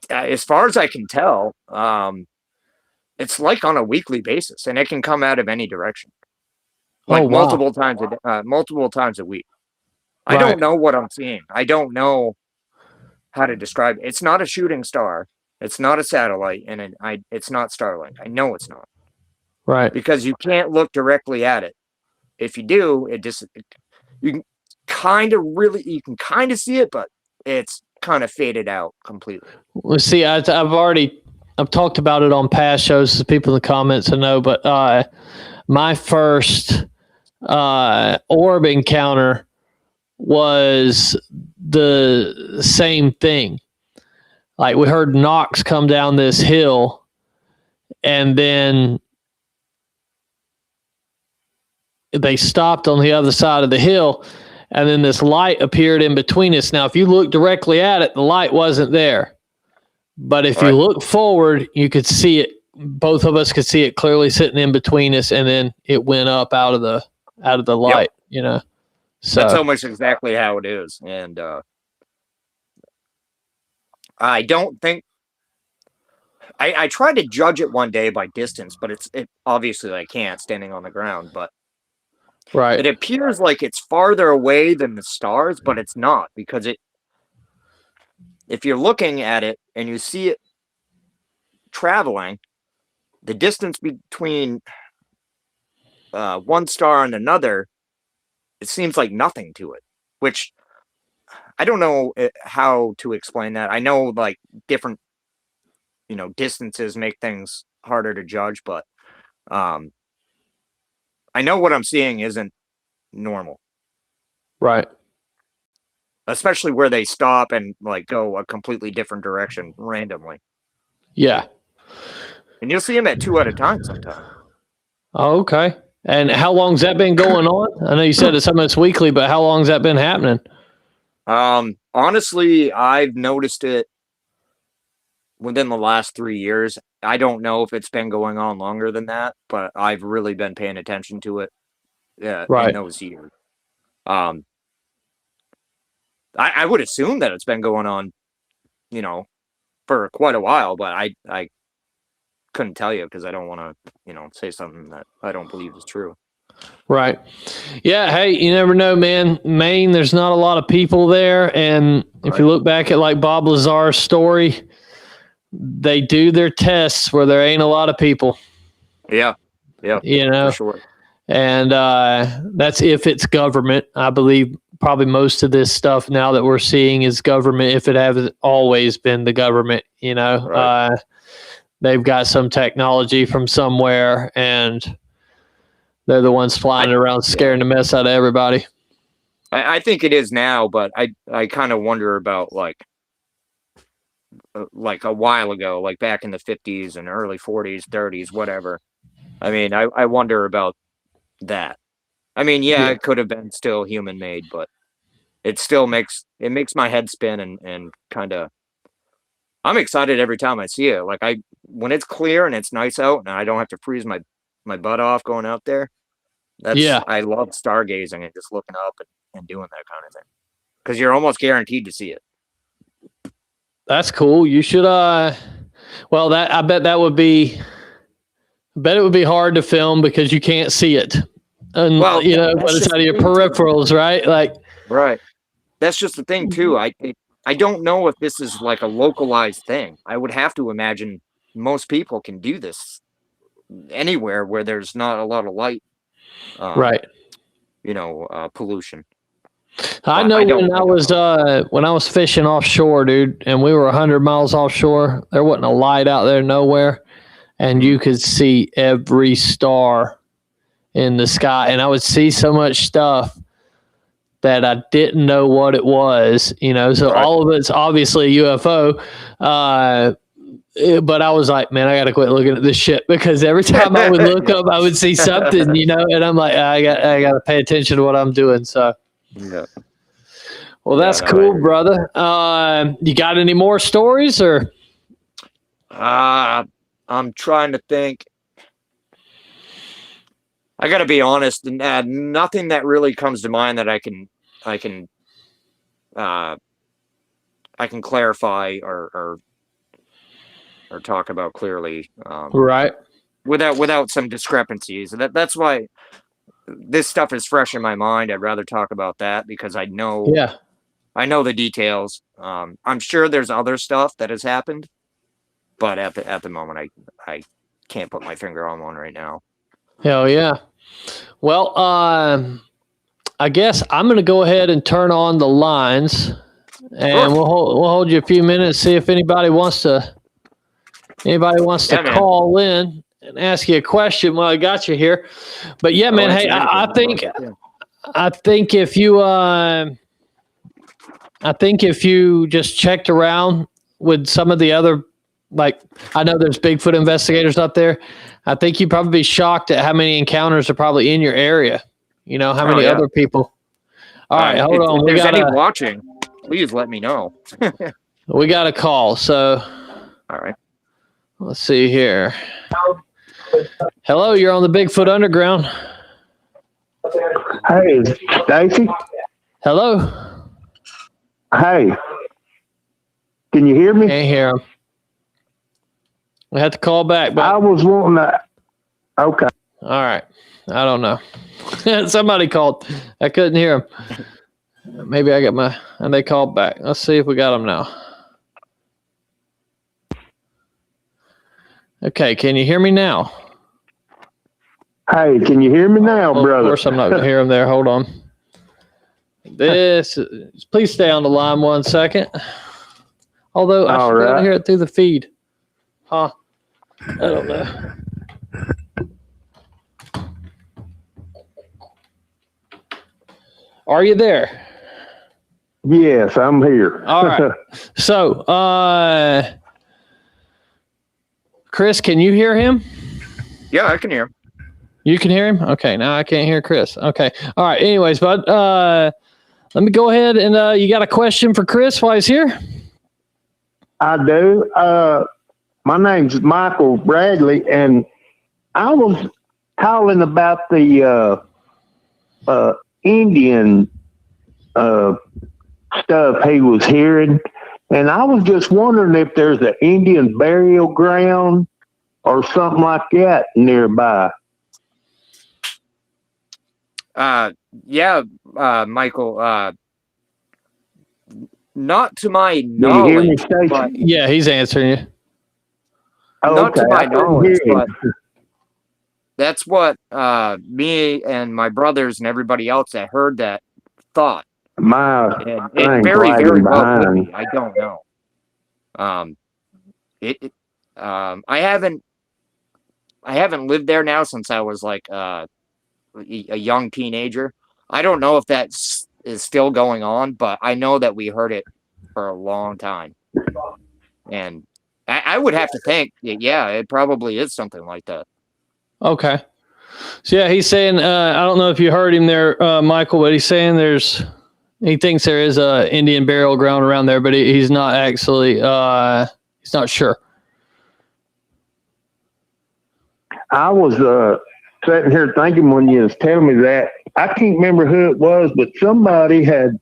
As far as I can tell, it's like on a weekly basis, and it can come out of any direction, like multiple times a week. I don't know what I'm seeing. I don't know how to describe it. It's not a shooting star. It's not a satellite, and it's not Starlink. I know it's not. Right. Because you can't look directly at it. If you do, you can kind of see it, but it's kind of faded out completely. Well, see, I've talked about it on past shows. So people in the comments know, but my first orb encounter was the same thing. Like we heard knocks come down this hill, and then they stopped on the other side of the hill, and then this light appeared in between us. Now, if you look directly at it, the light wasn't there. But if you look forward, you could see it. Both of us could see it clearly sitting in between us, and then it went up out of the light. So that's almost exactly how it is. And I don't think I tried to judge it one day by distance, but it obviously I can't standing on the ground. But it appears like it's farther away than the stars, but it's not, because if you're looking at it and you see it traveling, the distance between one star and another, it seems like nothing to it, which I don't know how to explain that. I know like different, distances make things harder to judge, but I know what I'm seeing isn't normal. Right. Especially where they stop and like go a completely different direction randomly. Yeah. And you'll see them at 2 at a time sometimes. Oh, okay. And how long's that been going on? I know you said it's almost weekly, but how long's that been happening? Honestly, I've noticed it within the last 3 years. I don't know if it's been going on longer than that, but I've really been paying attention to it in those years. I would assume that it's been going on, for quite a while, but I couldn't tell you because I don't want to, say something that I don't believe is true. Right. Yeah. Hey, you never know, man. Maine, there's not a lot of people there. And if you look back at like Bob Lazar's story, they do their tests where there ain't a lot of people. Yeah. Yeah. For sure. And that's if it's government. I believe probably most of this stuff now that we're seeing is government, if it hasn't always been the government, they've got some technology from somewhere, and they're the ones flying around scaring the mess out of everybody. I think it is now, but I kind of wonder about like a while ago, like back in the 50s and early 40s, 30s, whatever. I mean, I wonder about that. I mean, it could have been still human made, but it still makes my head spin and kind of, I'm excited every time I see it. Like when it's clear and it's nice out and I don't have to freeze my butt off going out there. I love stargazing and just looking up and doing that kind of thing, because you're almost guaranteed to see it. That's cool. You should, I bet it would be hard to film because you can't see it. And, but it's out of your peripherals, right? Right. That's just the thing too. I don't know if this is like a localized thing. I would have to imagine most people can do this anywhere where there's not a lot of light. Right. Pollution. I know when I was fishing offshore, dude, and we were 100 miles offshore, there wasn't a light out there nowhere, and you could see every star in the sky, and I would see so much stuff that I didn't know what it was, so all of it's obviously a UFO. But I was like, man, I got to quit looking at this shit, because every time I would look up, I would see something, and I'm like, I got to pay attention to what I'm doing. So, Yeah. well, that's cool, brother. You got any more stories, or? I'm trying to think. I got to be honest, nothing that really comes to mind that I can clarify or talk about clearly. Right. Without some discrepancies. That's why this stuff is fresh in my mind. I'd rather talk about that because I know. Yeah. I know the details. I'm sure there's other stuff that has happened, but at the moment, I can't put my finger on one right now. Hell yeah. Well, I guess I'm going to go ahead and turn on the lines, and we'll hold you a few minutes, see if anybody wants to call in and ask you a question while I got you here. But yeah, man, hey, I think if you just checked around with some of the other, like, I know there's Bigfoot investigators out there. I think you'd probably be shocked at how many encounters are probably in your area. How many other people. All right, hold on. If there's any watching, please let me know. We got a call, so. All right. Let's see here. Hello, you're on the Bigfoot Underground. Hey, Stacy. Hello. Hey. Can you hear me? Can't hear him. We have to call back. But I was wanting to. Okay. All right. I don't know. Somebody called. I couldn't hear him. Maybe I got and they called back. Let's see if we got them now. Okay. Can you hear me now? Hey, can you hear me now, brother? Of course, I'm not going to hear him there. Hold on. Please stay on the line 1 second. Although I should be able to hear it through the feed. Huh? I don't know. Are you there? Yes, I'm here. All right. So, Chris, can you hear him? Yeah, I can hear him. You can hear him? Okay, now I can't hear Chris. Okay. All right. Anyways, bud, let me go ahead and you got a question for Chris while he's here? I do. My name's Michael Bradley, and I was calling about the Indian stuff he was hearing, and I was just wondering if there's an Indian burial ground or something like that nearby. Yeah, Michael. Not to my knowledge. You hear me, Stacey? Yeah, he's answering you. Not to my knowledge, hear but that's what me and my brothers and everybody else that heard that thought. And it very, very well could be. I don't know. I haven't lived there now since I was like a young teenager. I don't know if that is still going on, but I know that we heard it for a long time. And I would have to think, yeah, it probably is something like that. Okay. So yeah, he's saying, I don't know if you heard him there, Michael, but he's saying he thinks there is a Indian burial ground around there, but he's not actually, he's not sure. I was sitting here thinking when you was telling me that, I can't remember who it was, but somebody had.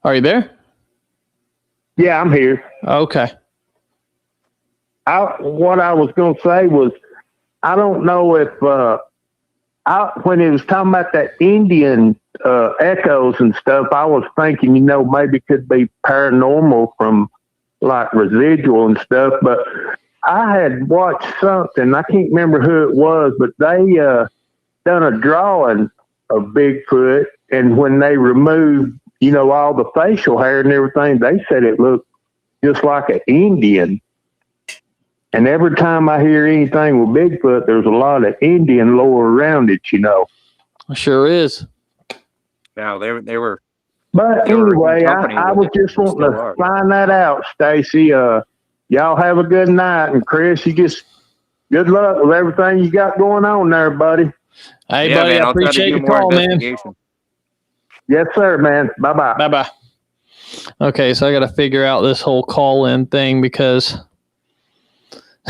Are you there? Yeah, I'm here. Okay. What I was going to say was, I don't know if when he was talking about that Indian echoes and stuff, I was thinking, maybe it could be paranormal from like residual and stuff. But I had watched something, I can't remember who it was, but they done a drawing of Bigfoot, and when they removed, all the facial hair and everything, they said it looked just like an Indian. And every time I hear anything with Bigfoot, there's a lot of Indian lore around it, you know. Sure is. Now they were. But anyway, I was just wanting to find that out, Stacy. Y'all have a good night, and Chris, you just good luck with everything you got going on there, buddy. Hey, buddy, man, I appreciate your call, man. Yes, sir, man. Bye-bye. Bye-bye. Okay, so I got to figure out this whole call-in thing because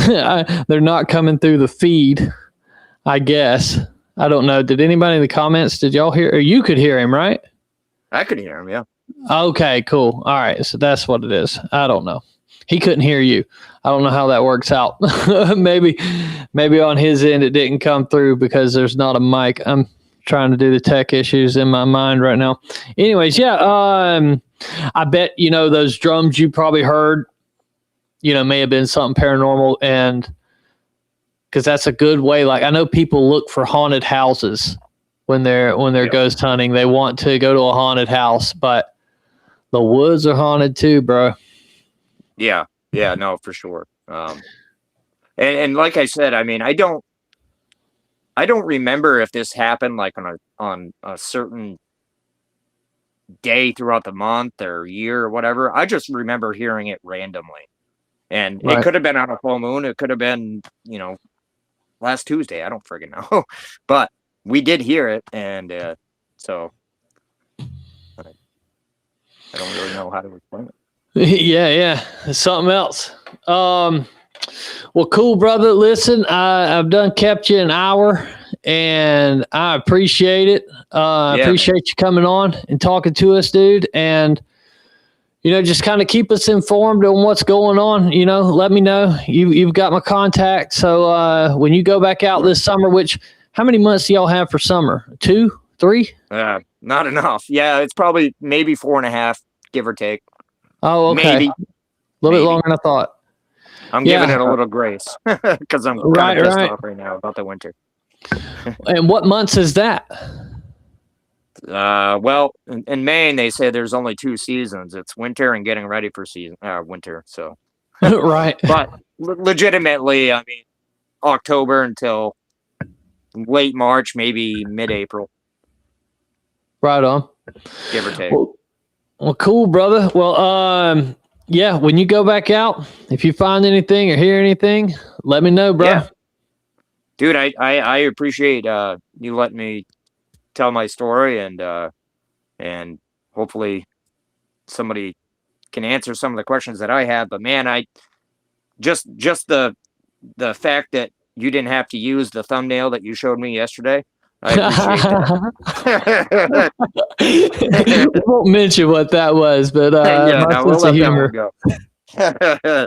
they're not coming through the feed, I guess. I don't know. Did anybody in the comments, did y'all hear? Or you could hear him, right? I could hear him, yeah. Okay, cool. All right, so that's what it is. I don't know. He couldn't hear you. I don't know how that works out. maybe on his end it didn't come through because there's not a mic. I'm trying to do the tech issues in my mind right now. Anyways, yeah, I bet, those drums you probably heard, may have been something paranormal, and because that's a good way. Like, I know people look for haunted houses when they're ghost hunting. They want to go to a haunted house, but the woods are haunted too, bro. Yeah, no, for sure. And like I said, I mean, I don't remember if this happened like on a certain day throughout the month or year or whatever. I just remember hearing it randomly, and It could have been on a full moon. It could have been, last Tuesday. I don't friggin' know, but we did hear it, and so I don't really know how to explain it. Yeah. Something else. Well, cool, brother. Listen, I've done kept you an hour, and I appreciate it. Appreciate you coming on and talking to us, dude. And, just kind of keep us informed on what's going on. Let me know. You've got my contact. So when you go back out this summer, how many months do y'all have for summer? 2, 3? Not enough. Yeah, it's probably maybe 4.5, give or take. Oh, okay. Maybe. A little bit longer than I thought. I'm giving it a little grace because I'm kind of pissed off right now about the winter. And what months is that? Well, in Maine, they say there's only 2 seasons. It's winter and getting ready for winter. So, right. But legitimately, I mean, October until late March, maybe mid-April. Right on. Give or take. Well, cool, brother. Well, yeah, when you go back out, if you find anything or hear anything, let me know, bro. Yeah. Dude, I appreciate you letting me tell my story, and hopefully somebody can answer some of the questions that I have. But man, I just the fact that you didn't have to use the thumbnail that you showed me yesterday. I appreciate that. We won't mention what that was, but we'll let humor. That one go.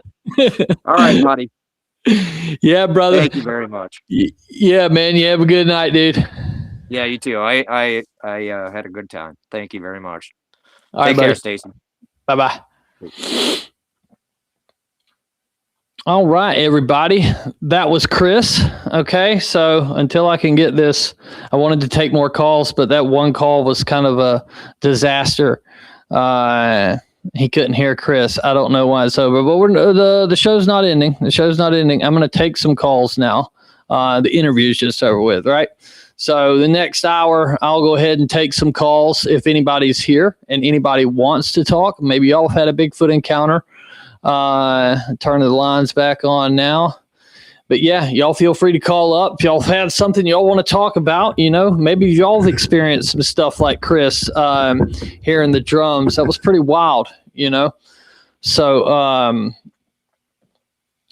All right, buddy. Yeah, brother. Thank you very much. Yeah, man. You have a good night, dude. Yeah, you too. I had a good time. Thank you very much. All Take right, care, buddy. Stacy. Bye-bye. All right, everybody. That was Chris. Okay, so until I can get this, I wanted to take more calls, but that one call was kind of a disaster. He couldn't hear Chris. I don't know why it's over, but the show's not ending. The show's not ending. I'm going to take some calls now. The interview's just over with, right? So the next hour, I'll go ahead and take some calls if anybody's here and anybody wants to talk. Maybe y'all have had a Bigfoot encounter. Turn the lines back on now. But yeah, y'all feel free to call up if y'all had something y'all want to talk about. Maybe y'all have experienced some stuff like Chris hearing the drums. That was pretty wild, So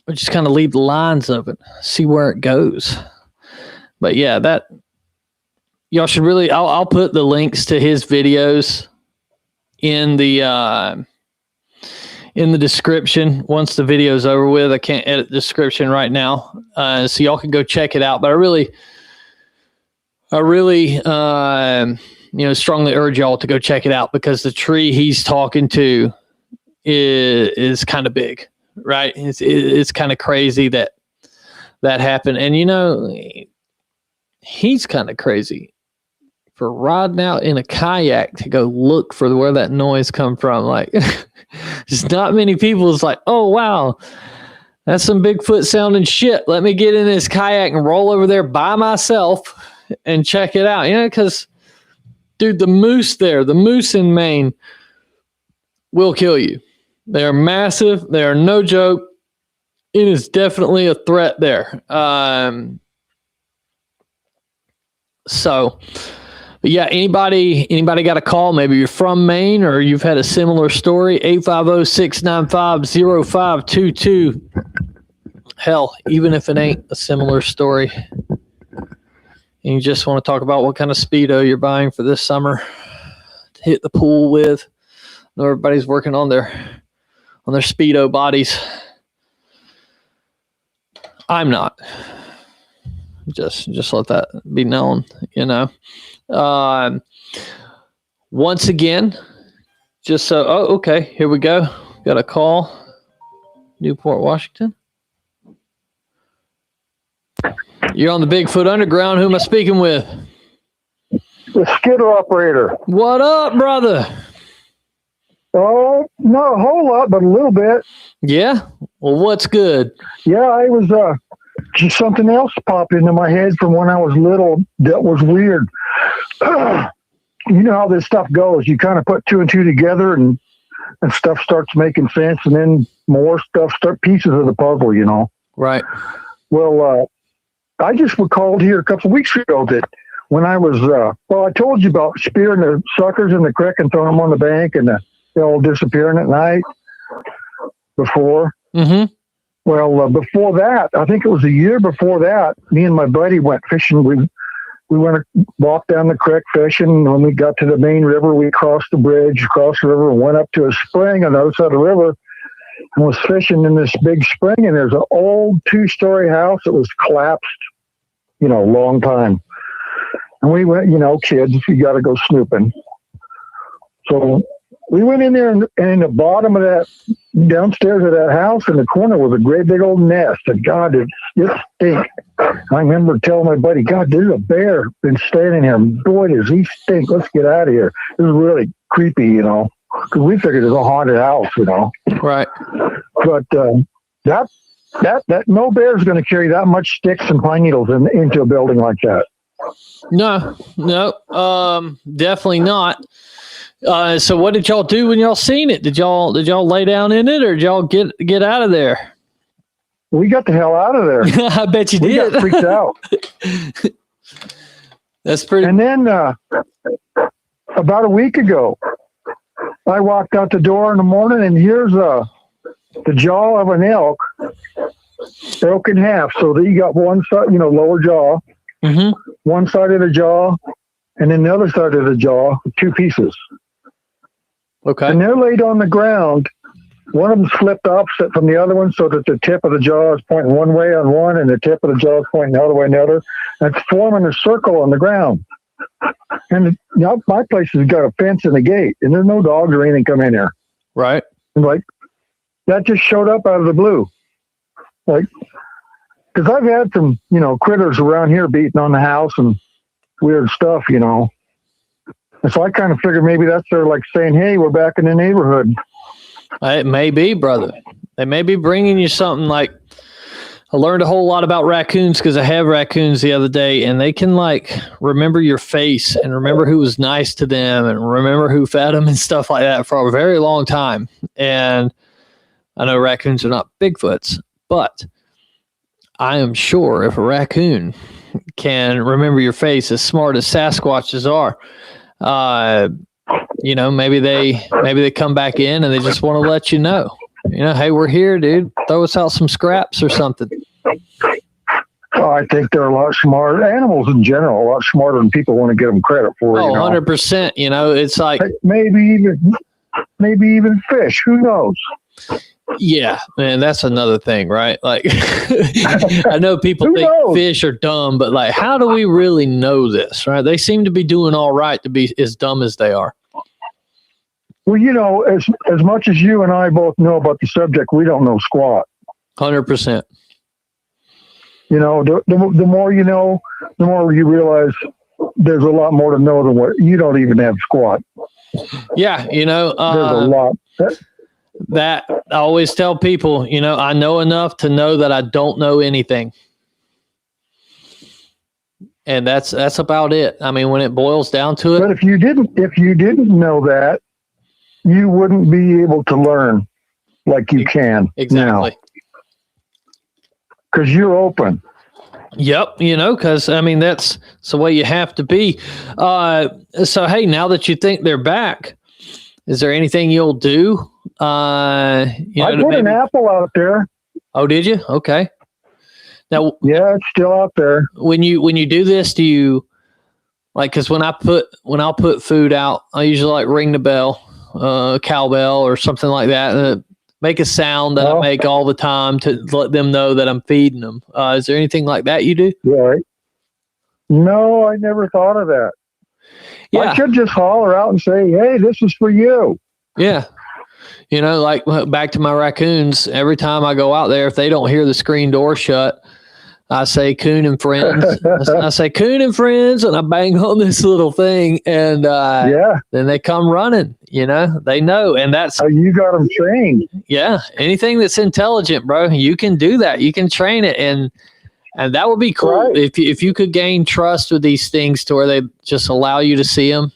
we just kind of leave the lines of it, see where it goes. But yeah, that y'all should really. I'll put the links to his videos in the description once the video's over with. I can't edit the description right now, so y'all can go check it out. But I really, strongly urge y'all to go check it out because the tree he's talking to is kind of big, right? It's kind of crazy that happened, and he's kind of crazy for riding out in a kayak to go look for where that noise come from. Like, there's not many people. It's like, oh wow, That's some Bigfoot sounding shit. Let me get in this kayak and roll over there by myself and check it out. Because, dude, the moose in Maine will kill you. They are massive. They are no joke. It is definitely a threat there. But yeah, anybody got a call? Maybe you're from Maine or you've had a similar story. 850-695-0522. Hell, even if it ain't a similar story, and you just want to talk about what kind of Speedo you're buying for this summer to hit the pool with. I know everybody's working on their Speedo bodies. I'm not. Just let that be known, Once again, okay, here we go. Got a call. Newport, Washington. You're on the Bigfoot Underground. Who am I speaking with? The Skitter operator. What up, brother? Oh, not a whole lot, but a little bit. Yeah? Well, what's good? Yeah, I was, just something else popped into my head from when I was little that was weird. You know how this stuff goes. You kind of put two and two together and stuff starts making sense, and then more stuff pieces of the puzzle, Right. Well, I just recalled here a couple of weeks ago that when I was, I told you about spearing the suckers in the creek and throwing them on the bank and they all disappearing at night before. Mm-hmm. Well, before that, I think it was a year before that, me and my buddy went fishing. We went to walk down the creek fishing. When we got to the main river, we crossed the bridge, across the river, and went up to a spring on the other side of the river and was fishing in this big spring. And there's an old 2-story house that was collapsed, long time. And we went, kids, you got to go snooping. So we went in there, and in the bottom of that, downstairs of that house in the corner was a great big old nest. And God, it stink. I remember telling my buddy, God, there's a bear been standing here. Boy, does he stink. Let's get out of here. It was really creepy, because we figured it was a haunted house, Right. But that no bear's going to carry that much sticks and pine needles into a building like that. No, definitely not. So what did y'all do when y'all seen it? Did y'all lay down in it, or did y'all get out of there? We got the hell out of there. I bet you did. We got freaked out. That's pretty. And then about a week ago, I walked out the door in the morning, and here's the jaw of an elk broke in half. So that you got one side, lower jaw, one side of the jaw, and then the other side of the jaw, 2 pieces. Okay. And they're laid on the ground. One of them's flipped opposite from the other one, so that the tip of the jaw is pointing one way on one, and the tip of the jaw is pointing the other way on the other. And it's forming a circle on the ground. And my place has got a fence and a gate, and there's no dogs or anything come in here. Right. And that just showed up out of the blue. Because I've had some, critters around here beating on the house and weird stuff, And so I kind of figured maybe that's their saying, hey, we're back in the neighborhood. It may be, brother. They may be bringing you something. I learned a whole lot about raccoons because I have raccoons the other day, and they can remember your face and remember who was nice to them and remember who fed them and stuff like that for a very long time. And I know raccoons are not Bigfoots, but I am sure if a raccoon can remember your face as smart as Sasquatches are, maybe they come back in and they just want to let you know, hey, we're here, dude. Throw us out some scraps or something. Well, I think they're a lot smarter. Animals in general, a lot smarter than people want to give them credit for. 100%. It's like maybe even fish. Who knows? Yeah, man, that's another thing, right? I know people think fish are dumb, but how do we really know this, right? They seem to be doing all right to be as dumb as they are. Well, as much as you and I both know about the subject, we don't know squat. 100%. The more you know, the more you realize there's a lot more to know than what you don't even have squat. Yeah, there's a lot. that I always tell people, I know enough to know that I don't know anything. And that's about it. I mean, when it boils down to it. But if you didn't know that, you wouldn't be able to learn like you can exactly. now. Because you're open. Yep, because I mean that's the way you have to be. So hey, now that you think they're back, is there anything you'll do? I put an apple out there. Oh, did you? Okay. Now, yeah, it's still out there. When you do this, do you like? Because when I'll put food out, I usually like ring the bell, cowbell or something like that. Make a sound that I make all the time to let them know that I'm feeding them. Is there anything like that you do? Right. No, I never thought of that. Yeah. I should just holler out and say, hey, this is for you. Yeah. Like back to my raccoons, every time I go out there, if they don't hear the screen door shut, I say Coon and friends. I say Coon and friends, and I bang on this little thing, and then they come running. They know, and that's you got them trained. Yeah, anything that's intelligent, bro, you can do that. You can train it, and that would be cool if you could gain trust with these things to where they just allow you to see them.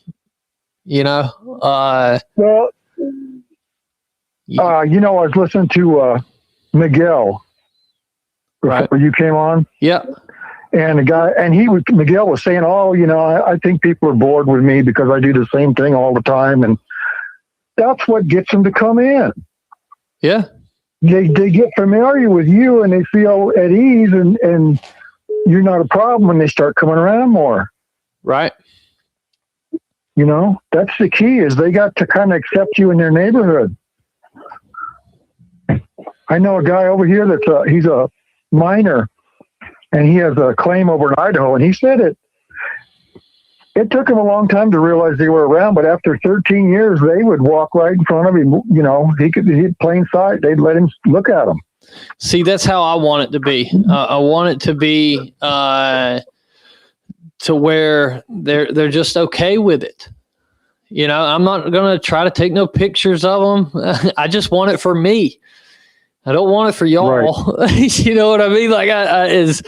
Well, I was listening to Miguel. Before you came on. Yeah. And Miguel was saying, I think people are bored with me because I do the same thing all the time. And that's what gets them to come in. Yeah. They get familiar with you and they feel at ease and you're not a problem when they start coming around more. Right. That's the key is they got to kind of accept you in their neighborhood. I know a guy over here he's a miner, and he has a claim over in Idaho, and he said it took him a long time to realize they were around, but after 13 years, they would walk right in front of him. He'd plain sight. They'd let him look at him. See, that's how I want it to be. I want it to be to where they're just okay with it. I'm not going to try to take no pictures of them. I just want it for me. I don't want it for y'all. Right. You know what I mean? Like, as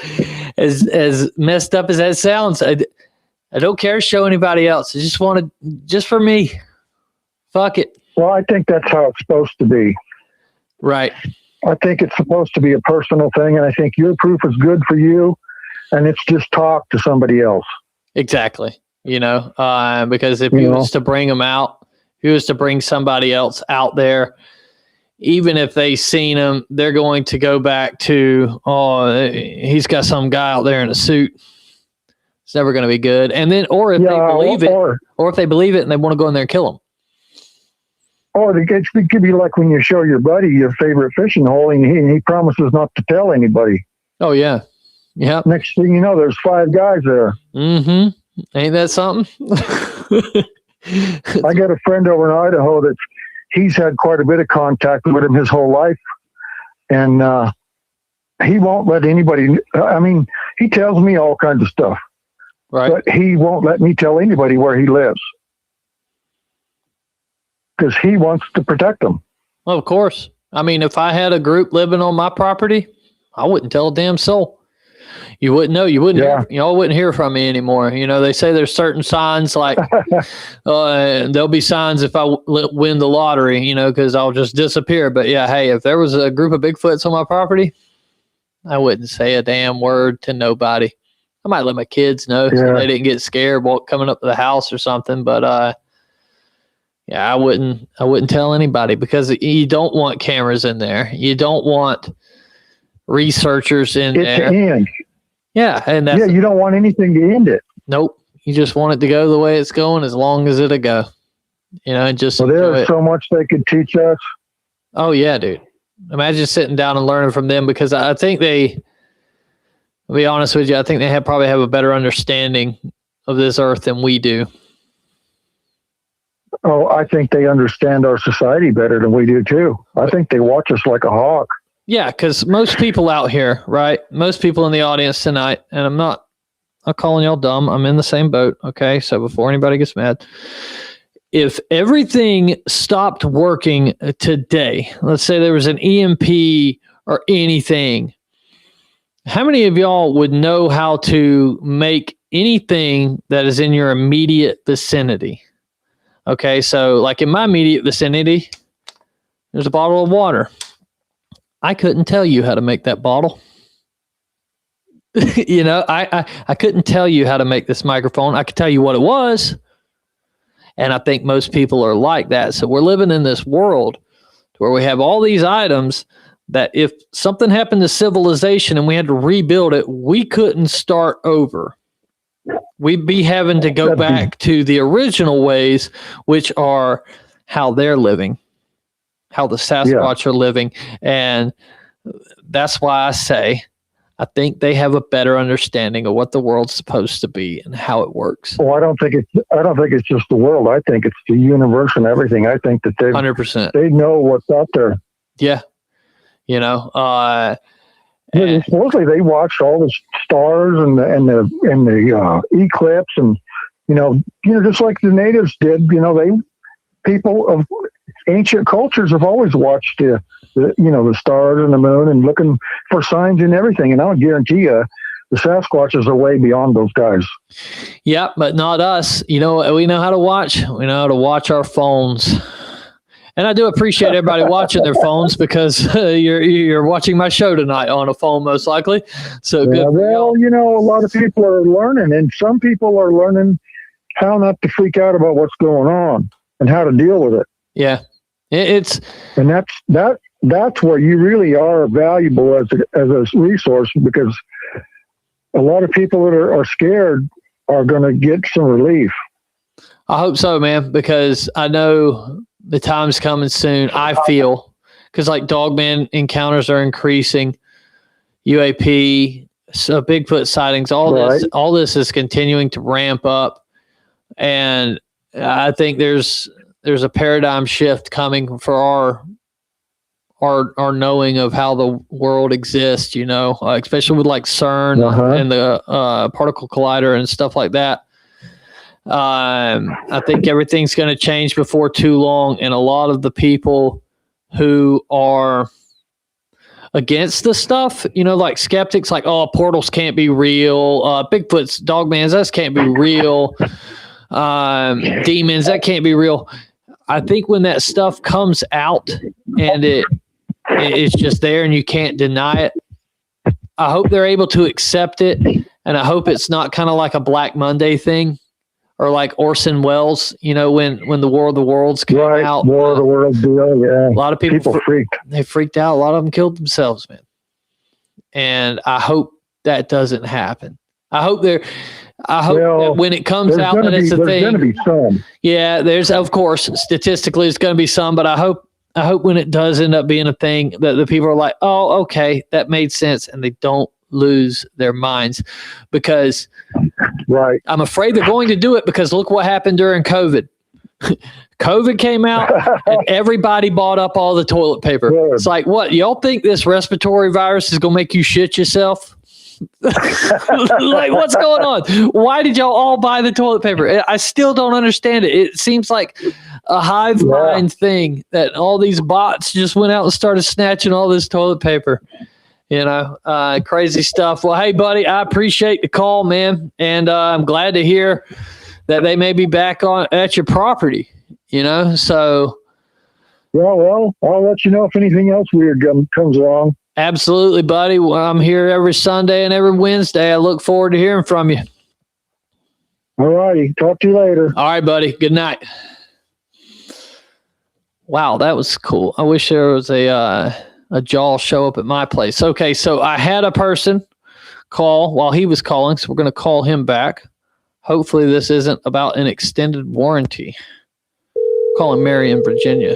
messed up as that sounds, I don't care to show anybody else. I just want it just for me. Fuck it. Well, I think that's how it's supposed to be. Right. I think it's supposed to be a personal thing, and I think your proof is good for you, and it's just talk to somebody else. Exactly. Because if he was to bring them out, if he was to bring somebody else out there, even if they seen him, they're going to go back to, he's got some guy out there in a suit. It's never going to be good. And then, or if they believe it, or if they believe it and they want to go in there and kill him. Or it could be like when you show your buddy your favorite fishing hole and he promises not to tell anybody. Oh, yeah. Yeah. Next thing you know, there's 5 guys there. Mm-hmm. Ain't that something? I got a friend over in Idaho he's had quite a bit of contact with him his whole life. And he won't let anybody, he tells me all kinds of stuff. Right. But he won't let me tell anybody where he lives. Because he wants to protect them. Well, of course. If I had a group living on my property, I wouldn't tell a damn soul. You wouldn't know. You wouldn't. Yeah. Y'all wouldn't hear from me anymore. They say there's certain signs like there'll be signs if I win the lottery, because I'll just disappear. But yeah, hey, if there was a group of Bigfoots on my property, I wouldn't say a damn word to nobody. I might let my kids know so they didn't get scared coming up to the house or something. But I wouldn't tell anybody because you don't want cameras in there. You don't want researchers in there. To end. Yeah, and you don't want anything to end it. Nope. You just want it to go the way it's going as long as it'll go. Just there's so much they could teach us. Oh yeah, dude. Imagine sitting down and learning from them because I think I'll be honest with you, I think they probably have a better understanding of this earth than we do. Oh, I think they understand our society better than we do too. I think they watch us like a hawk. Yeah, because most people out here, right? Most people in the audience tonight, and I'm not calling y'all dumb. I'm in the same boat, okay? So before anybody gets mad, if everything stopped working today, let's say there was an EMP or anything, how many of y'all would know how to make anything that is in your immediate vicinity? Okay, so like in my immediate vicinity, there's a bottle of water. I couldn't tell you how to make that bottle. You know, I couldn't tell you how to make this microphone. I could tell you what it was. And I think most people are like that. So we're living in this world where we have all these items that if something happened to civilization and we had to rebuild it, we couldn't start over. We'd be having to go back to the original ways, which are how they're living, how the Sasquatch are living. And that's why I say, I think they have a better understanding of what the world's supposed to be and how it works. Well, I don't think it's just the world. I think it's the universe and everything. I think that 100%. They know what's out there. Yeah. You know, supposedly they watched all the stars and the eclipse and just like the natives did. People of ancient cultures have always watched the stars and the moon and looking for signs and everything. And I'll guarantee you, the Sasquatches are way beyond those guys. Yeah, but not us. We know how to watch. We know how to watch our phones. And I do appreciate everybody watching their phones because you're watching my show tonight on a phone, most likely. So good. Well, a lot of people are learning, and some people are learning how not to freak out about what's going on and how to deal with it. Yeah, and that's where you really are valuable as a resource, because a lot of people that are scared are going to get some relief. I hope so, man, because I know the time's coming soon. I feel because like Dogman encounters are increasing, UAP, so Bigfoot sightings, all this is continuing to ramp up, and I think there's a paradigm shift coming for our knowing of how the world exists. Especially with like CERN and the particle collider and stuff like that. I think everything's going to change before too long, and a lot of the people who are against the stuff, like skeptics, like, oh, portals can't be real, Bigfoot's, Dogmans, that can't be real, demons, that can't be real. I think when that stuff comes out and it's just there and you can't deny it, I hope they're able to accept it, and I hope it's not kind of like a Black Monday thing. Or like Orson Welles, when the War of the Worlds came out. War of the Worlds deal, yeah. A lot of people freaked. They freaked out. A lot of them killed themselves, man. And I hope that doesn't happen. I hope that when it comes out that it's a thing. There's going to be some. Yeah, there's, of course, statistically it's going to be some, but I hope when it does end up being a thing that the people are like, oh, okay, that made sense, and they don't lose their minds, because I'm afraid they're going to do it, because look what happened during COVID. COVID came out and everybody bought up all the toilet paper. Good. It's like, what, y'all think this respiratory virus is going to make you shit yourself? Like, what's going on? Why did y'all all buy the toilet paper? I still don't understand it. It seems like a hive mind thing that all these bots just went out and started snatching all this toilet paper. Crazy stuff. Well, hey, buddy, I appreciate the call, man. And I'm glad to hear that they may be back at your property, so. Well, I'll let you know if anything else weird comes along. Absolutely, buddy. Well, I'm here every Sunday and every Wednesday. I look forward to hearing from you. All righty. Talk to you later. All right, buddy. Good night. Wow, that was cool. I wish there was a jaw show up at my place. Okay, so I had a person call while he was calling, so we're going to call him back. Hopefully this isn't about an extended warranty. Calling Mary in Virginia.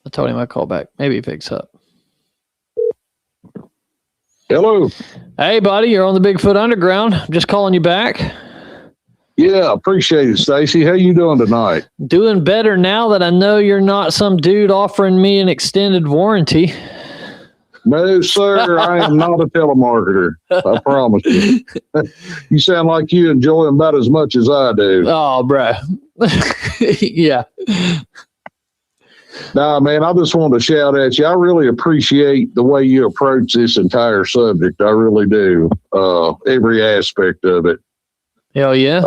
I told him I'd call back. Maybe he picks up. Hello. Hey, buddy, you're on the Bigfoot Underground. I'm just calling you back. Yeah, appreciate it, Stacy. How you doing tonight? Doing better now that I know you're not some dude offering me an extended warranty. No, sir, I am not a telemarketer. I promise you. You sound like you enjoy them about as much as I do. Oh, bro. Yeah. Nah, man, I just wanted to shout at you. I really appreciate the way you approach this entire subject. I really do. Every aspect of it. Hell yeah.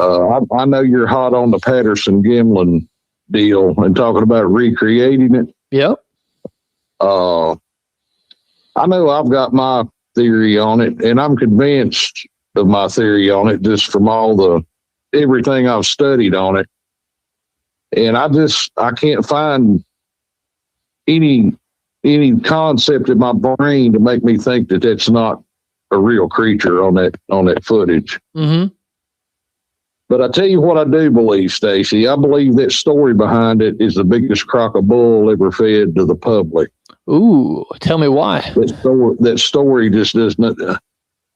I know you're hot on the Patterson Gimlin deal and talking about recreating it. Yep. I know I've got my theory on it, and I'm convinced of my theory on it just from everything I've studied on it. And I can't find any concept in my brain to make me think that that's not a real creature on that footage. Mm-hmm. But I tell you what I do believe, Stacy. I believe that story behind it is the biggest crock of bull ever fed to the public. Ooh, tell me why. That story just doesn't.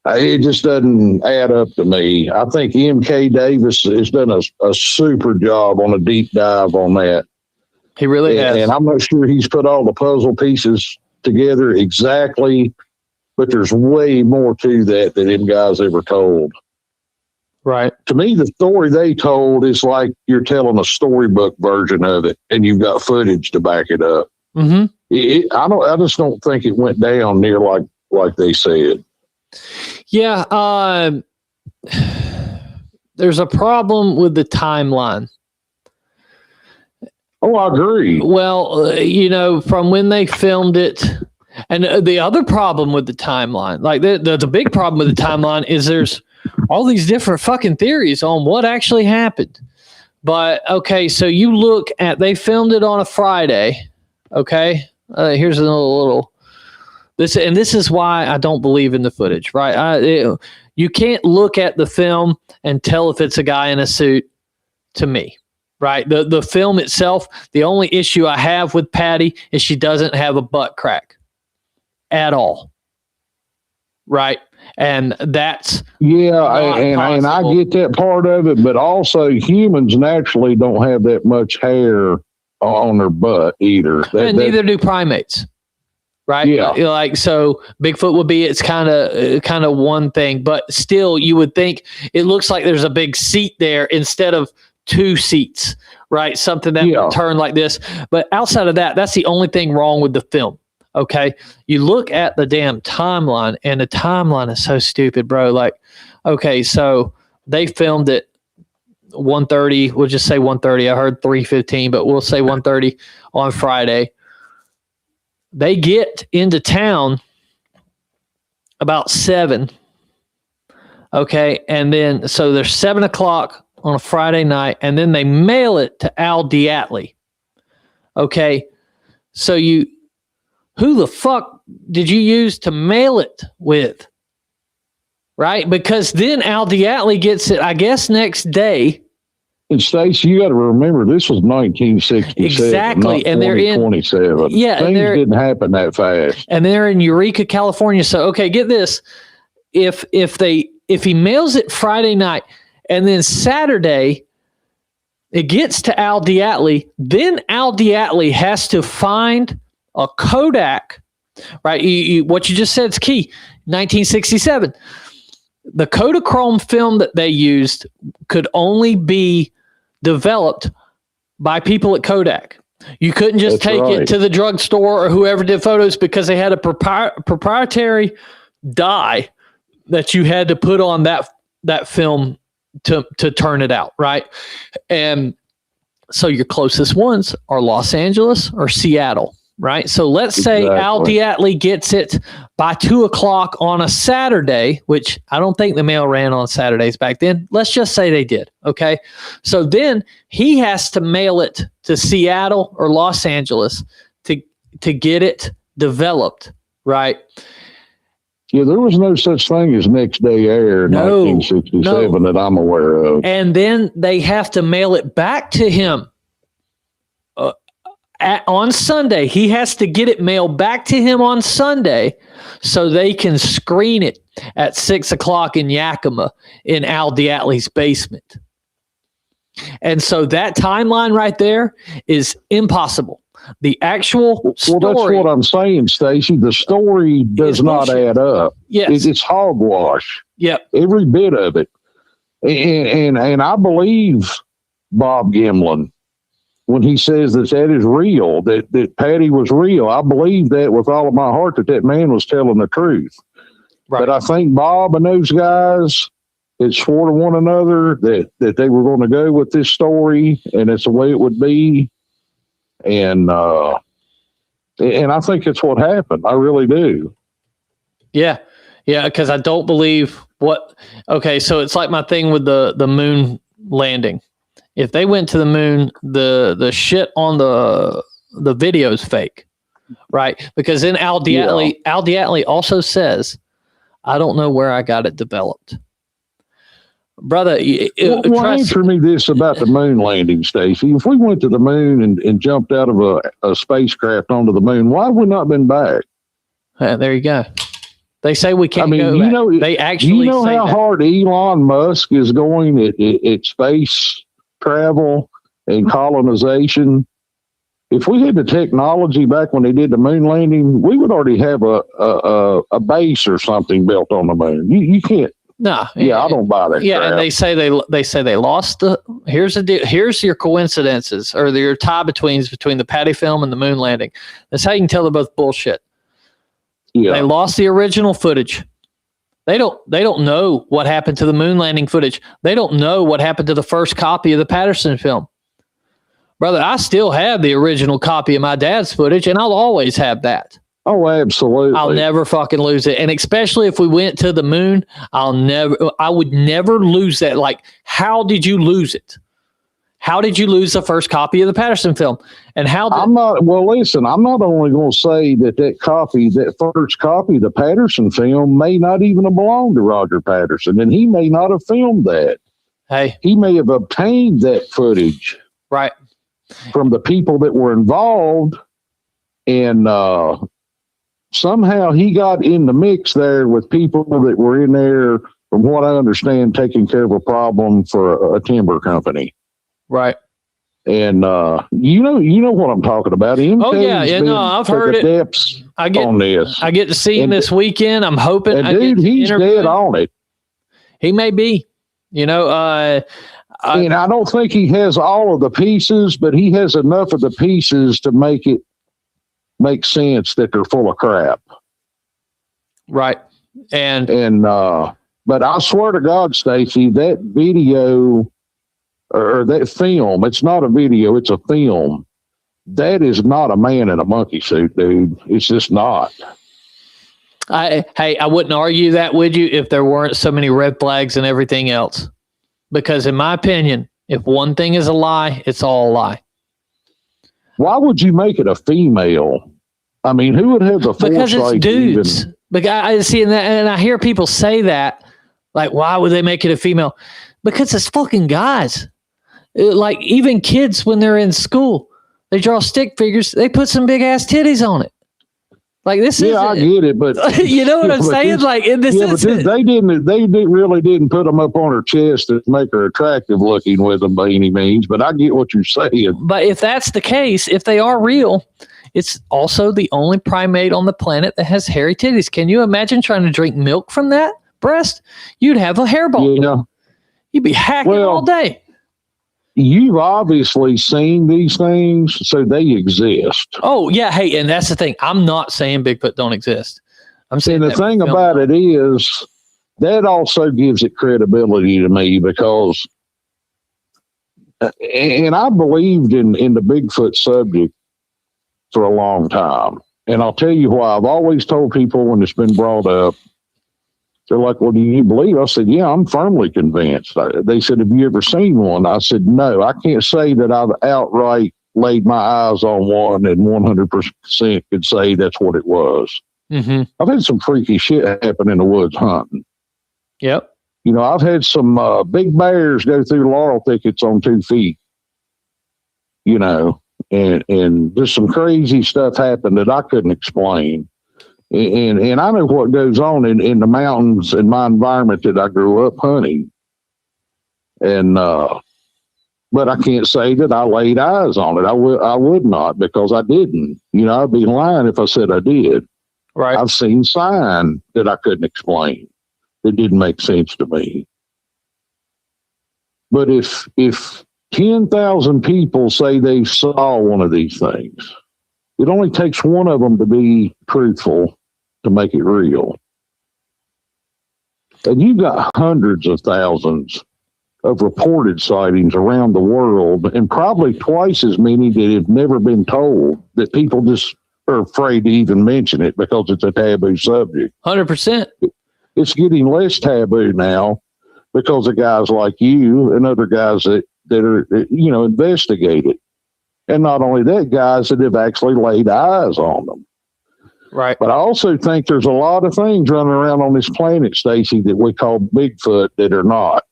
It just doesn't add up to me. I think M.K. Davis has done a super job on a deep dive on that. He really has. And I'm not sure he's put all the puzzle pieces together exactly, but there's way more to that than them guys ever told. Right. To me, the story they told is like you're telling a storybook version of it, and you've got footage to back it up. Mm-hmm. I just don't think it went down near like they said. Yeah. There's a problem with the timeline. Oh, I agree. Well, from when they filmed it, and the other problem with the timeline, like the big problem with the timeline is there's all these different fucking theories on what actually happened. But okay, so you look at, they filmed it on a Friday. Okay. Here's a little this is why I don't believe in the footage, right? You can't look at the film and tell if it's a guy in a suit to me, right? The film itself, the only issue I have with Patty is she doesn't have a butt crack at all. Right. And that's and I get that part of it, but also humans naturally don't have that much hair on their butt either. And neither do primates. Right. Yeah. Like, so Bigfoot would be, it's kind of one thing, but still you would think it looks like there's a big seat there instead of two seats, right? Something that would turn like this. But outside of that, that's the only thing wrong with the film. Okay. You look at the damn timeline, and the timeline is so stupid, bro. Like, okay, so they filmed it 1:30. We'll just say 1:30. I heard 3:15, but we'll say 1:30 on Friday. They get into town about 7. Okay. And then, so there's 7 o'clock on a Friday night, and then they mail it to Al Diatley. Okay. So who the fuck did you use to mail it with? Right? Because then Al Diatley gets it, I guess, next day. And Stacey, you got to remember, this was 1967. Exactly. And they're in 27. Yeah. Things didn't happen that fast. And they're in Eureka, California. So, okay, get this. If he mails it Friday night and then Saturday it gets to Al Diatley, then Al Diatley has to find a Kodak, right? What you just said is key. 1967. The Kodachrome film that they used could only be developed by people at Kodak. You couldn't just take it to the drugstore or whoever did photos, because they had a proprietary dye that you had to put on that film to turn it out, right? And so your closest ones are Los Angeles or Seattle. Right. So let's say Al Diatley gets it by 2 o'clock on a Saturday, which I don't think the mail ran on Saturdays back then. Let's just say they did. OK, so then he has to mail it to Seattle or Los Angeles to get it developed. Right. Yeah, there was no such thing as next day air in 1967 that I'm aware of. And then they have to mail it back to him. On Sunday. He has to get it mailed back to him on Sunday so they can screen it at 6 o'clock in Yakima in Al Diatley's basement. And so that timeline right there is impossible. The actual story. Well, that's what I'm saying, Stacy. The story does not add up. Yes. It's hogwash. Yep. Every bit of it. And I believe Bob Gimlin when he says that is real, that Patty was real. I believe that with all of my heart that man was telling the truth. Right. But I think Bob and those guys had swore to one another that they were going to go with this story and it's the way it would be. And I think it's what happened. I really do. Yeah. Yeah. Cause I don't believe okay. So it's like my thing with the moon landing. If they went to the moon, the shit on the video is fake. Right. Because then Al Diatley also says, I don't know where I got it developed. Brother, answer me this about the moon landing, Stacy. If we went to the moon and jumped out of a spacecraft onto the moon, why have we not been back? There you go. They say we can't go back. They actually you know how hard Elon Musk is going at space travel and colonization? If we had the technology back when they did the moon landing, we would already have a base or something built on the moon. You can't. No. Yeah, I don't buy that. Yeah, crap. And they say they lost the. Here's the deal. Here's your coincidences or your tie between the Patty film and the moon landing. That's how you can tell they're both bullshit. Yeah. They lost the original footage. They don't know what happened to the moon landing footage. They don't know what happened to the first copy of the Patterson film. Brother, I still have the original copy of my dad's footage, and I'll always have that. Oh, absolutely. I'll never fucking lose it. And especially if we went to the moon, I would never lose that. Like, how did you lose it? How did you lose the first copy of the Patterson film? And I'm not only going to say that first copy of the Patterson film may not even have belonged to Roger Patterson, and he may not have filmed that. Hey. He may have obtained that footage. Right. From the people that were involved, and somehow he got in the mix there with people that were in there, from what I understand, taking care of a problem for a timber company. Right. And you know what I'm talking about. I've heard it. Depths on this. I get to see him this weekend. I'm hoping. And dude, he's dead on it. He may be. And I don't think he has all of the pieces, but he has enough of the pieces to make it make sense that they're full of crap. Right. But I swear to God, Stacy, that video or that film, it's not a video, it's a film. That is not a man in a monkey suit, dude. It's just not. I wouldn't argue that, would you, if there weren't so many red flags and everything else? Because in my opinion, if one thing is a lie, it's all a lie. Why would you make it a female? I mean, who would have the foresight? Because it's dudes. Because I see, and I hear people say that, like, why would they make it a female? Because it's fucking guys. Like, even kids, when they're in school, they draw stick figures, they put some big ass titties on it. Like, this is. Yeah, I get it, but you know what I'm saying? Like, in this they really didn't put them up on her chest to make her attractive looking with them by any means. But I get what you're saying. But if that's the case, if they are real, it's also the only primate on the planet that has hairy titties. Can you imagine trying to drink milk from that breast? You'd have a hairball. Yeah. You'd be hacking all day. You've obviously seen these things, so they exist. Oh, yeah. Hey, and that's the thing. I'm not saying Bigfoot don't exist. I'm saying the thing about it is that also gives it credibility to me because, and I believed in the Bigfoot subject for a long time. And I'll tell you why. I've always told people when it's been brought up, they're like, well, do you believe? I said, yeah, I'm firmly convinced. They said, have you ever seen one? I said, no, I can't say that I've outright laid my eyes on one and 100% could say that's what it was. Mm-hmm. I've had some freaky shit happen in the woods hunting. Yep. I've had some big bears go through laurel thickets on 2 feet, and just some crazy stuff happened that I couldn't explain. And I know what goes on in the mountains in my environment that I grew up hunting. And but I can't say that I laid eyes on it. I would not, because I didn't. You know, I'd be lying if I said I did. Right. I've seen sign that I couldn't explain. It didn't make sense to me. But if 10,000 people say they saw one of these things, it only takes one of them to be truthful to make it real. And you've got hundreds of thousands of reported sightings around the world, and probably twice as many that have never been told, that people just are afraid to even mention it because it's a taboo subject. 100%. It's getting less taboo now because of guys like you and other guys that are, you know, investigate it. And not only that, guys that have actually laid eyes on them. Right. But I also think there's a lot of things running around on this planet, Stacy, that we call Bigfoot that are not.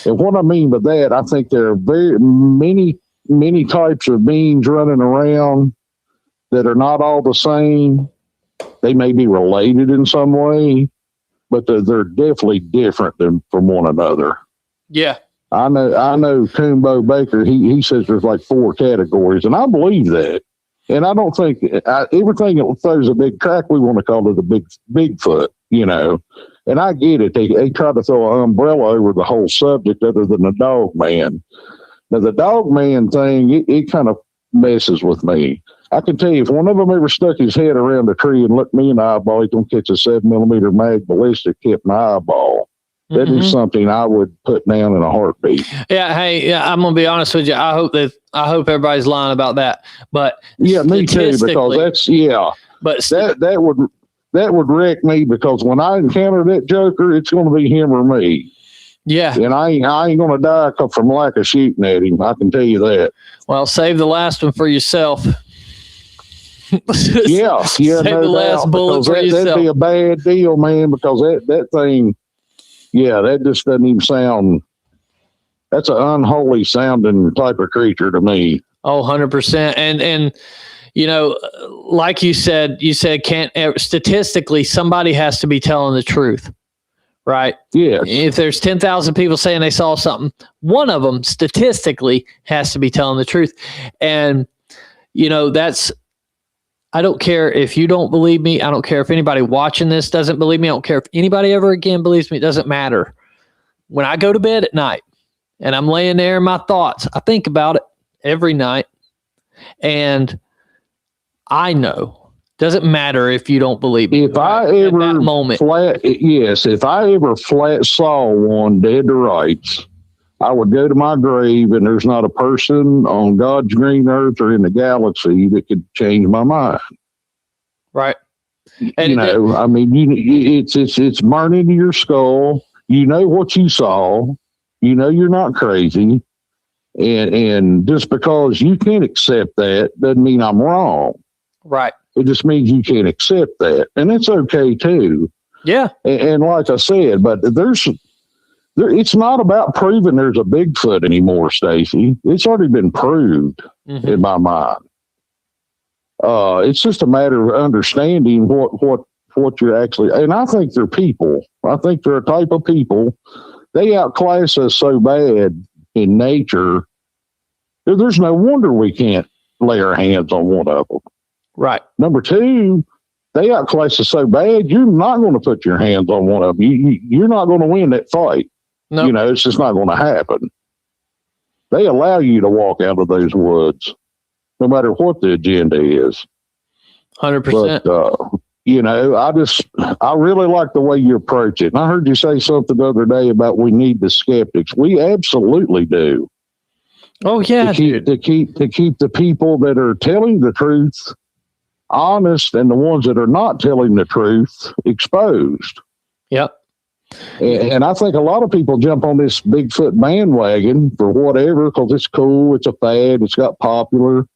And what I mean by that, I think there are very many types of beings running around that are not all the same. They may be related in some way, but they're definitely different from one another. Yeah. I know Coon Baker, he says there's like 4 categories, and I believe that. And I don't think everything that throws a big crack, we want to call it a Bigfoot, you know. And I get it. They try to throw an umbrella over the whole subject other than the dog man. Now, the dog man thing, it kind of messes with me. I can tell you, if one of them ever stuck his head around a tree and looked me in the eyeball, he's going to catch a 7mm mag ballistic tip in the eyeball. That is something I would put down in a heartbeat. Yeah. Hey, yeah, I'm going to be honest with you. I hope everybody's lying about that. But yeah, me too, because that's, but that would wreck me, because when I encounter that joker, it's going to be him or me. Yeah. And I ain't going to die from lack of shooting at him. I can tell you that. Well, save the last one for yourself. Yeah. Save the last bullet for yourself. That'd be a bad deal, man, because that thing, that just doesn't even sound, that's an unholy sounding type of creature to me. Oh, 100%. And, you know, like you said statistically, somebody has to be telling the truth, right? Yeah. If there's 10,000 people saying they saw something, one of them statistically has to be telling the truth. And, you know, I don't care if you don't believe me. I don't care if anybody watching this doesn't believe me. I don't care if anybody ever again believes me. It doesn't matter. When I go to bed at night and I'm laying there in my thoughts, I think about it every night. And I know. Doesn't matter if you don't believe me. If I ever flat saw one dead to rights, I would go to my grave, and there's not a person on God's green earth or in the galaxy that could change my mind. Right. And you know, I mean, it's burned into your skull. You know what you saw. You know you're not crazy. And just because you can't accept that doesn't mean I'm wrong. Right. It just means you can't accept that. And it's okay too. Yeah. And like I said, but it's not about proving there's a Bigfoot anymore, Stacy. It's already been proved in my mind. It's just a matter of understanding what you're actually, and I think they're people. I think they're a type of people. They outclass us so bad in nature. There's no wonder we can't lay our hands on one of them. Right. Number 2, they outclass us so bad, you're not going to put your hands on one of them. You're not going to win that fight. No. You know, it's just not going to happen. They allow you to walk out of those woods, no matter what the agenda is. 100%. But, you know, I really like the way you approach it. And I heard you say something the other day about we need the skeptics. We absolutely do. Oh yeah. To keep the people that are telling the truth honest, and the ones that are not telling the truth exposed. Yep. And I think a lot of people jump on this Bigfoot bandwagon for whatever, because it's cool, it's a fad, it's got popular,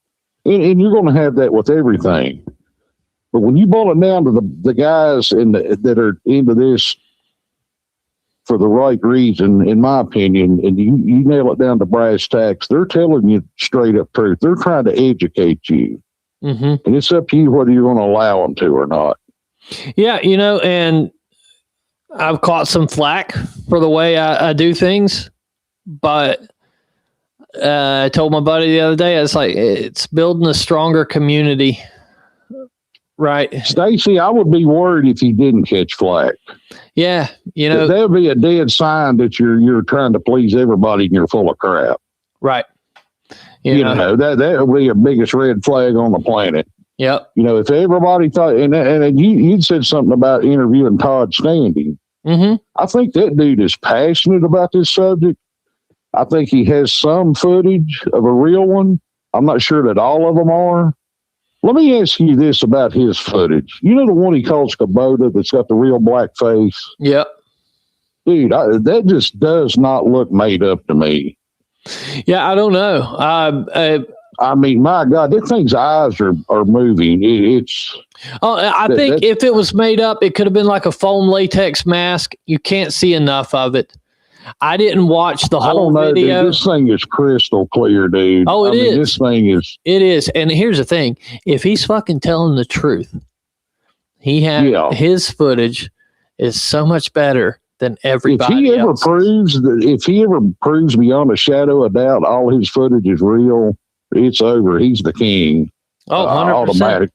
and you're going to have that with everything. But when you boil it down to the guys that are into this for the right reason, in my opinion, and you nail it down to brass tacks, they're telling you straight up truth. They're trying to educate you. And it's up to you whether you're going to allow them to or not. Yeah, you know, and I've caught some flack for the way I do things, but I told my buddy the other day, it's like, it's building a stronger community. Right. Stacy, I would be worried if you didn't catch flack. Yeah. You know, there'll be a dead sign that you're trying to please everybody and you're full of crap. Right. You know that would be the biggest red flag on the planet. Yep. You know, if everybody thought, and you said something about interviewing Todd Standing. Mm-hmm. I think that dude is passionate about this subject. I think he has some footage of a real one. I'm not sure that all of them are. Let me ask you this about his footage. You know the one he calls Kubota that's got the real black face? Yep. Dude, that just does not look made up to me. Yeah, I don't know. I mean, my God, that thing's eyes are moving. I think if it was made up, it could have been like a foam latex mask. You can't see enough of it. I didn't watch the whole video. Dude, this thing is crystal clear, dude. Oh, it is. This thing is. It is. And here's the thing. If he's fucking telling the truth, his footage is so much better than everybody else. If he ever proves beyond a shadow of doubt all his footage is real, it's over. He's the king. Oh, 100%. Automatic.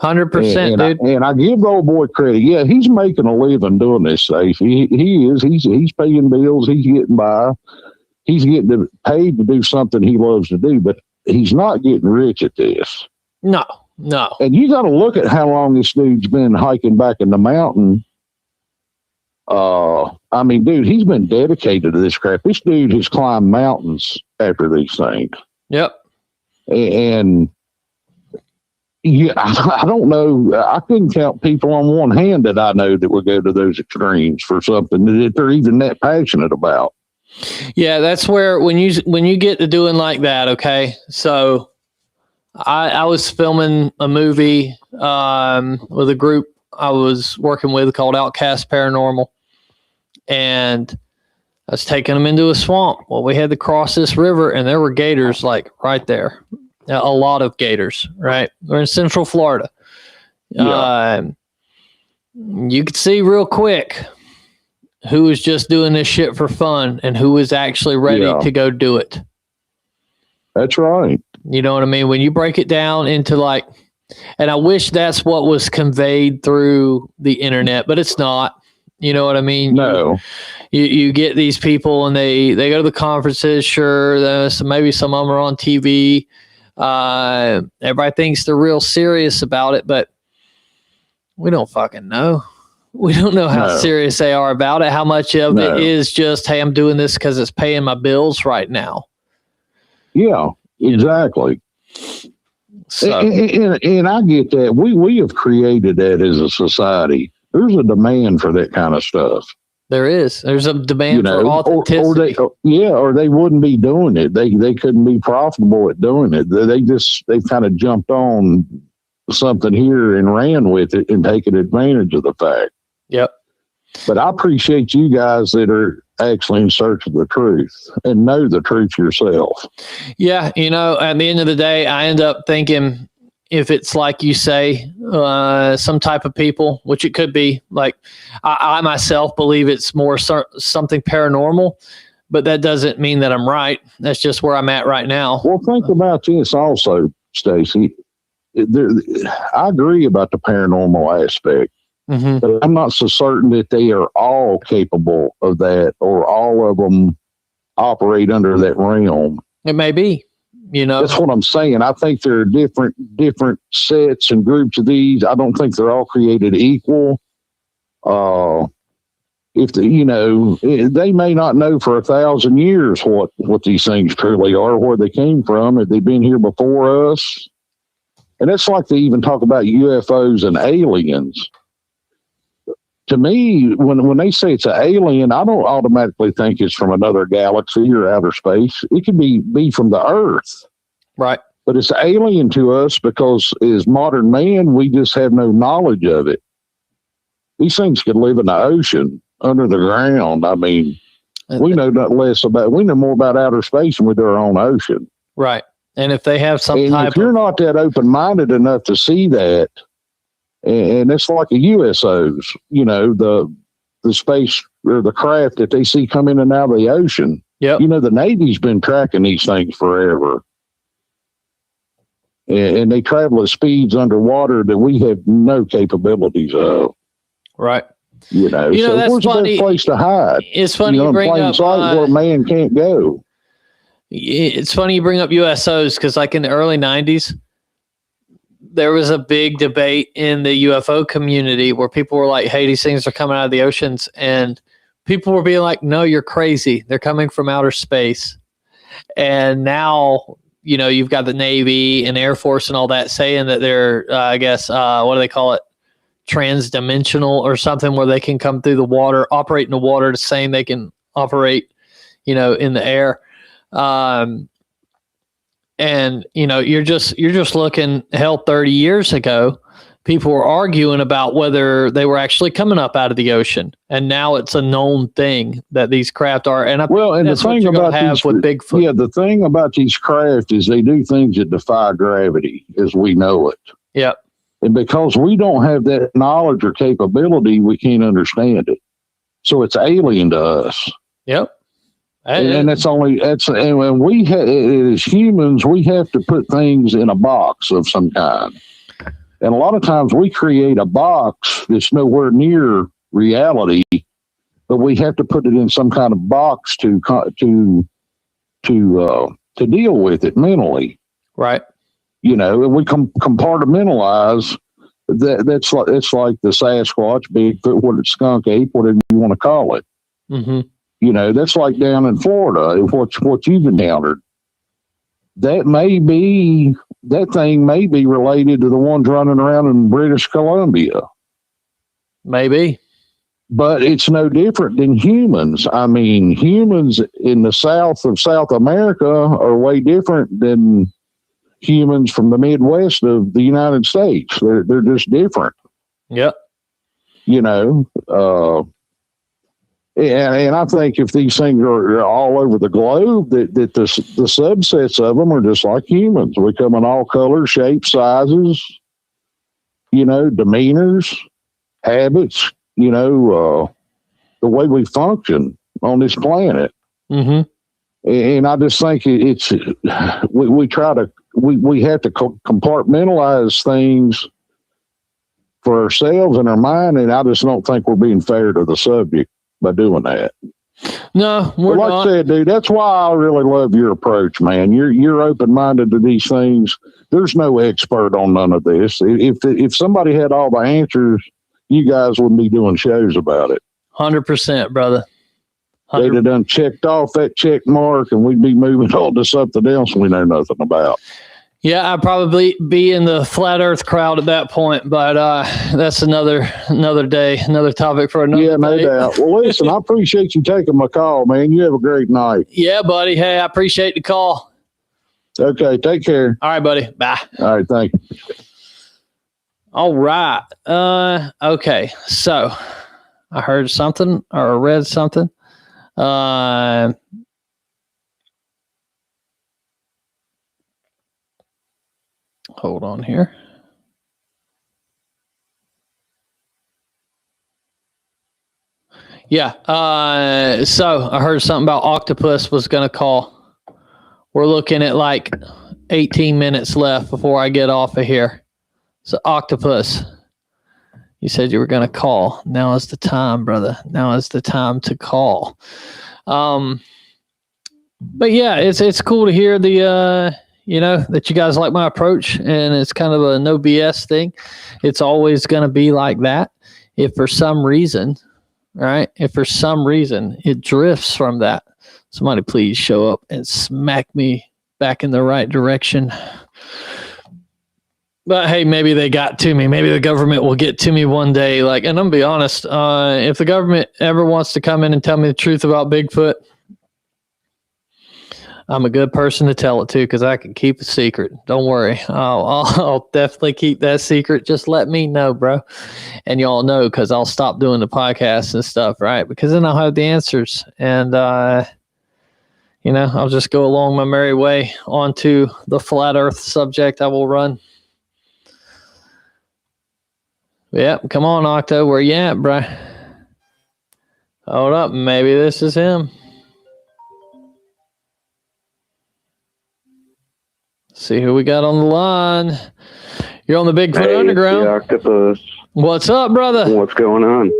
100%, dude. And I give the old boy credit. Yeah, he's making a living doing this, Safe. He is. He's paying bills. He's getting by. He's getting paid to do something he loves to do, but he's not getting rich at this. No. And you got to look at how long this dude's been hiking back in the mountain. I mean, dude, he's been dedicated to this crap. This dude has climbed mountains after these things. Yep. And yeah, I don't know. I couldn't count people on one hand that I know that would go to those extremes for something that they're even that passionate about. Yeah, that's where when you get to doing like that, okay. So I was filming a movie with a group I was working with called Outcast Paranormal, and I was taking them into a swamp. Well, we had to cross this river, and there were gators like right there. A lot of gators, right? We're in Central Florida. Yeah. You could see real quick who was just doing this shit for fun and who was actually ready to go do it. That's right. You know what I mean? When you break it down into like, and I wish that's what was conveyed through the internet, but it's not. You know what I mean? No. You get these people and they go to the conferences. Sure, so maybe some of them are on TV. Everybody thinks they're real serious about it, but we don't fucking know. We don't know how serious they are about it. How much of it is just, hey, I'm doing this because it's paying my bills right now. Yeah, exactly. So, and I get that. We have created that as a society. There's a demand for that kind of stuff. There is. There's a demand for authenticity. Or they wouldn't be doing it. They couldn't be profitable at doing it. They kind of jumped on something here and ran with it and taken advantage of the fact. Yep. But I appreciate you guys that are actually in search of the truth and know the truth yourself. Yeah. You know, at the end of the day, I end up thinking if it's like you say, some type of people, which it could be, like I myself believe it's more something paranormal, but that doesn't mean that I'm right. That's just where I'm at right now. Well, think about this also, Stacy. I agree about the paranormal aspect, but I'm not so certain that they are all capable of that or all of them operate under that realm. It may be. You know, that's what I'm saying. I think there are different sets and groups of these. I don't think they're all created equal. They may not know for 1,000 years what these things truly are, where they came from, if they've been here before us. And it's like they even talk about UFOs and aliens. To me, when they say it's an alien, I don't automatically think it's from another galaxy or outer space. It could be from the Earth. Right. But it's alien to us because as modern man, we just have no knowledge of it. These things could live in the ocean, under the ground. I mean, we know more about outer space than we do our own ocean. Right. And if they have if you're not that open-minded enough to see that, and it's like a USOs, the space or the craft that they see come in and out of the ocean. Yep. You know, the Navy's been tracking these things forever. And they travel at speeds underwater that we have no capabilities of. Right. You know, so that's where's funny. the best place to hide? It's funny you you bring plain up sight where man can't go. It's funny you bring up USOs because, like in the early '90s, there was a big debate in the UFO community where people were like, "Hey, these things are coming out of the oceans," and people were being like, "No, you're crazy. They're coming from outer space." And now, you know, you've got the Navy and Air Force and all that saying that they're, I guess, what do they call it? Transdimensional or something, where they can come through the water, operate in the water the same they can operate, you know, in the air. And you know, you're just looking, hell, 30 years ago, people were arguing about whether they were actually coming up out of the ocean, and now it's a known thing that these craft are. And the thing about these, with Bigfoot, yeah, the thing about these craft is they do things that defy gravity as we know it. Yep. And because we don't have that knowledge or capability, we can't understand it. So it's alien to us. Yep. And and we as humans, we have to put things in a box of some kind. And a lot of times we create a box that's nowhere near reality, but we have to put it in some kind of box to deal with it mentally. Right. You know, and we compartmentalize that. It's like the Sasquatch, Bigfoot, what it's skunk ape, whatever you want to call it. Mm-hmm. You know, that's like down in Florida, what you've encountered. That thing may be related to the ones running around in British Columbia. Maybe. But it's no different than humans. I mean, humans in the south of South America are way different than humans from the Midwest of the United States. They're just different. Yep. You know, and I think if these things are all over the globe, that the subsets of them are just like humans. We come in all colors, shapes, sizes, you know, demeanors, habits, you know, the way we function on this planet. Mm-hmm. And I just think we have to compartmentalize things for ourselves and our mind. And I just don't think we're being fair to the subject by doing that. No, we're not. Like I said, dude, that's why I really love your approach, man. You're open-minded to these things. There's no expert on none of this. If somebody had all the answers, you guys wouldn't be doing shows about it. 100%, brother. 100%. They'd have done checked off that check mark, and we'd be moving on to something else we know nothing about. Yeah, I'd probably be in the flat earth crowd at that point, but that's another day, another topic for another day. Yeah, no doubt. Well, listen, I appreciate you taking my call, man. You have a great night. Yeah, buddy. Hey, I appreciate the call. Okay, take care. All right, buddy. Bye. All right, thank you. All right. Okay, so I heard something or read something. Hold on here. Yeah. So I heard something about octopus was going to call. We're looking at like 18 minutes left before I get off of here. So octopus, you said you were going to call. Now is the time, brother. Now is the time to call. But yeah, it's cool to hear the, you know, that you guys like my approach, and it's kind of a no BS thing. It's always going to be like that. If for some reason, right? If for some reason it drifts from that, somebody please show up and smack me back in the right direction. But hey, maybe they got to me. Maybe the government will get to me one day. Like, and I'm gonna be honest, if the government ever wants to come in and tell me the truth about Bigfoot, I'm a good person to tell it to because I can keep a secret. Don't worry. I'll definitely keep that secret. Just let me know, bro. And y'all know because I'll stop doing the podcast and stuff, right? Because then I'll have the answers. And, you know, I'll just go along my merry way onto the flat earth subject I will run. Yep. Come on, Octo. Where you at, bro? Hold up. Maybe this is him. See who we got on the line. You're on the Bigfoot Hey, Underground. it's the octopus. What's up, brother? What's going on?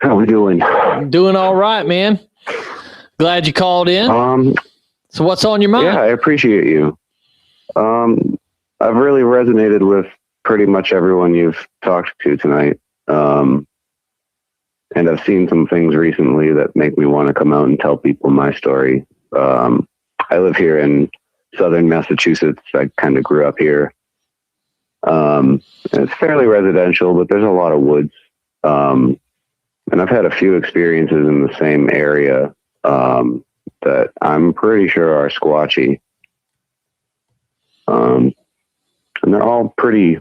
How we doing? Doing all right, man. Glad you called in. So what's on your mind? Yeah, I appreciate you. I've really resonated with pretty much everyone you've talked to tonight. And I've seen some things recently that make me want to come out and tell people my story. I live here in southern Massachusetts. I kind of grew up here. It's fairly residential, but there's a lot of woods. And I've had a few experiences in the same area that I'm pretty sure are squatchy. And they're all pretty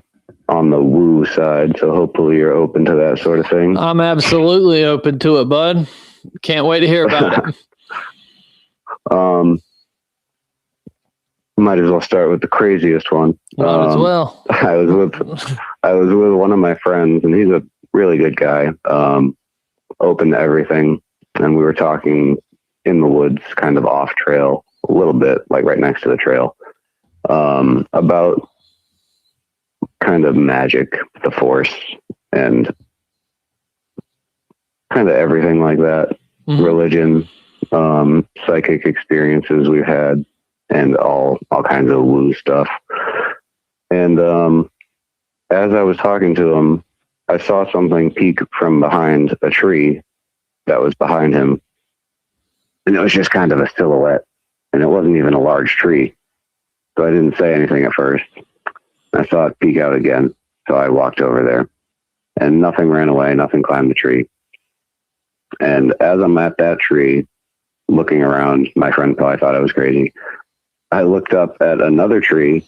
on the woo side, so hopefully you're open to that sort of thing. I'm absolutely open to it, bud. Can't wait to hear about it. Might as well start with the craziest one. Might as well. I was with one of my friends, and he's a really good guy, open to everything. And we were talking in the woods, kind of off trail, a little bit, like right next to the trail, about kind of magic, the force, and kind of everything like that. Mm-hmm. Religion, psychic experiences we've had, and all kinds of woo stuff. And as I was talking to him, I saw something peek from behind a tree that was behind him. And it was just kind of a silhouette. And it wasn't even a large tree. So I didn't say anything at first. I saw it peek out again. So I walked over there. And nothing ran away. Nothing climbed the tree. And as I'm at that tree, looking around, my friend probably thought I was crazy. I looked up at another tree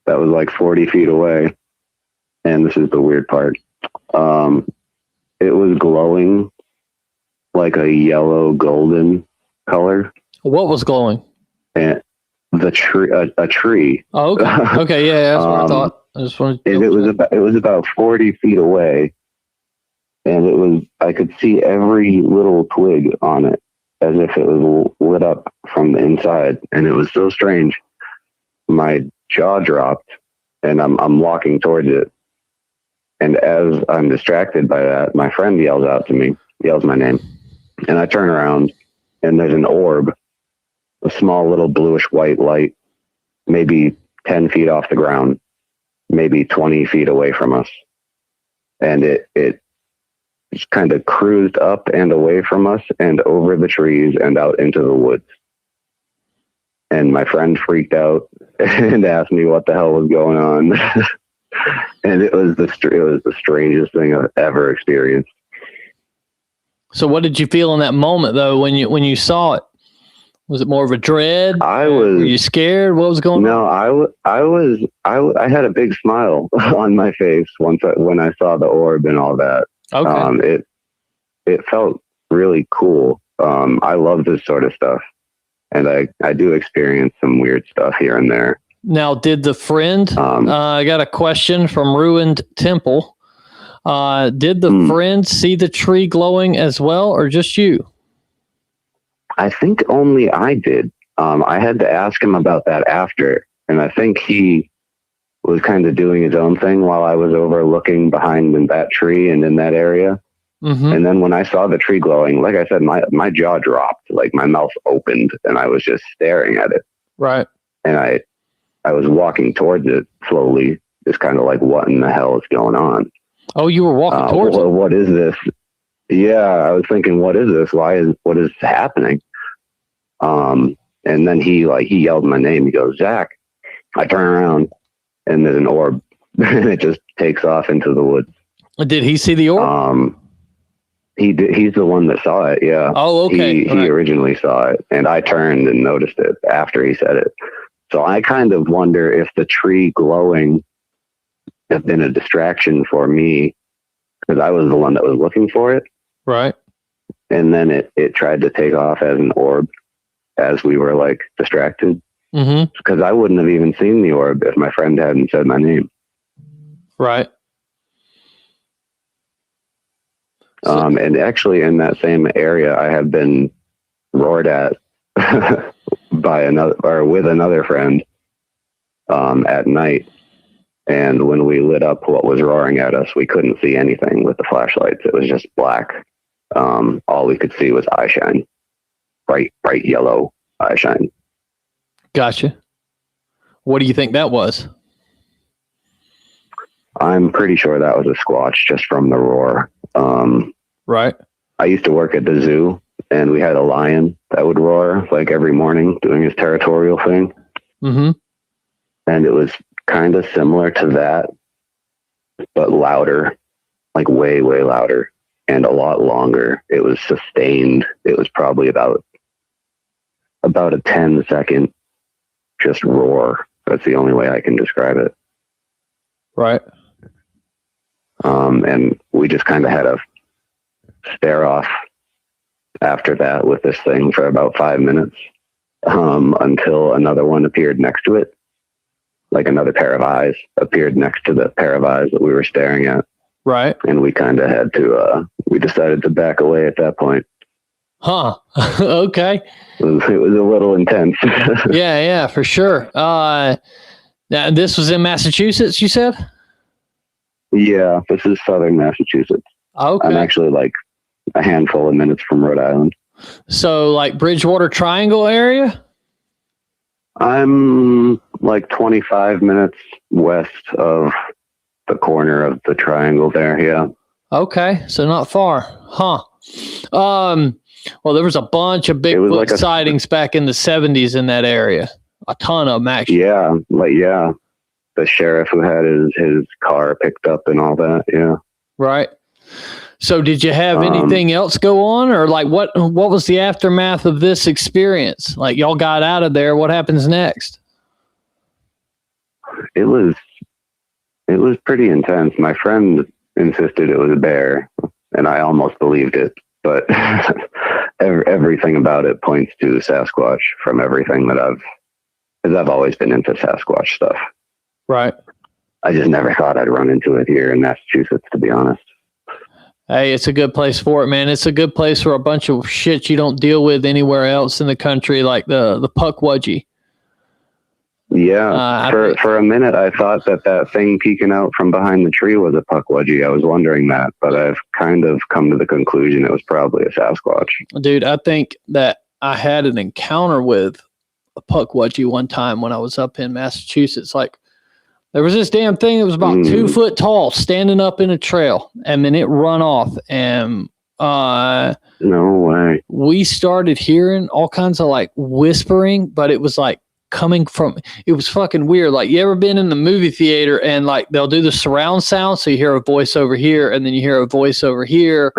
that was like 40 feet away. And this is the weird part. It was glowing like a yellow golden color. What was glowing? And the tree, a tree. Oh, okay. Okay, yeah, that's what I thought. I just wanted to it was about 40 feet away, and I could see every little twig on it as if it was lit up from the inside, and it was so strange. My jaw dropped, and I'm walking towards it, and as I'm distracted by that, my friend yells my name, and I turn around, and there's an orb, a small little bluish white light, maybe 10 feet off the ground, maybe 20 feet away from us. And it just kind of cruised up and away from us and over the trees and out into the woods. And my friend freaked out and asked me what the hell was going on. And it was the strangest thing I've ever experienced. So what did you feel in that moment though when you saw it? Was it more of a dread? Were you scared? What was going on? No, I had a big smile on my face when I saw the orb and all that. Okay. It felt really cool. I love this sort of stuff, and I do experience some weird stuff here and there. Now, did the friend? I got a question from Ruined Temple. Did the friend see the tree glowing as well, or just you? I think only I did. I had to ask him about that after, and I think he was kind of doing his own thing while I was overlooking behind in that tree and in that area. Mm-hmm. And then when I saw the tree glowing, like I said, my jaw dropped, like my mouth opened, and I was just staring at it. Right. And I was walking towards it slowly, just kind of like, what in the hell is going on? Oh, you were walking towards it? What is this? Yeah, I was thinking, what is this? What is happening? And then he yelled my name. He goes, Zach. I turn around, and there's an orb, and it just takes off into the woods. Did he see the orb? He did. He's the one that saw it. Yeah. Oh, okay. He originally saw it, and I turned and noticed it after he said it. So I kind of wonder if the tree glowing has been a distraction for me, because I was the one that was looking for it. Right. And then it tried to take off as an orb as we were like distracted. Mm-hmm. Because I wouldn't have even seen the orb if my friend hadn't said my name. Right. And actually in that same area, I have been roared at by another, or with another friend, at night. And when we lit up what was roaring at us, we couldn't see anything with the flashlights. It was just black. All we could see was eye shine, bright yellow eye shine. Gotcha. What do you think that was? I'm pretty sure that was a squatch just from the roar. Right. I used to work at the zoo, and we had a lion that would roar like every morning doing his territorial thing. Mm-hmm. And it was kind of similar to that, but louder, like way, way louder and a lot longer. It was sustained. It was probably about a 10-second just roar. That's the only way I can describe it. Right. And we just kind of had a stare off after that with this thing for about 5 minutes, until another one appeared next to it. Like another pair of eyes appeared next to the pair of eyes that we were staring at. Right. And we kind of had to, we decided to back away at that point. Huh. Okay. It was a little intense. Yeah, for sure. Now, this was in Massachusetts, you said? Yeah, this is southern Massachusetts. Okay. I'm actually like a handful of minutes from Rhode Island. So like Bridgewater Triangle area? I'm like 25 minutes west of the corner of the triangle there. Yeah. Okay. So not far. Huh. Well, there was a bunch of Bigfoot like sightings back in the 70s in that area. A ton of them, actually. Yeah. Yeah. The sheriff who had his car picked up and all that. Yeah. Right. So did you have anything else go on, or like what was the aftermath of this experience? Like y'all got out of there. What happens next? It was pretty intense. My friend insisted it was a bear, and I almost believed it, but everything about it points to Sasquatch from everything that I've always been into Sasquatch stuff. Right. I just never thought I'd run into it here in Massachusetts, to be honest. Hey, it's a good place for it, man. It's a good place for a bunch of shit you don't deal with anywhere else in the country, like the puckwudgie. Yeah, for a minute I thought that thing peeking out from behind the tree was a puckwudgie. I was wondering that, but I've kind of come to the conclusion it was probably a Sasquatch. Dude, I think that I had an encounter with a puckwudgie one time when I was up in Massachusetts. Like, there was this damn thing that was about 2 foot tall standing up in a trail, and then it run off. And no way. We started hearing all kinds of like whispering, but it was like coming from, it was fucking weird. Like, you ever been in the movie theater and like they'll do the surround sound, so you hear a voice over here and then you hear a voice over here.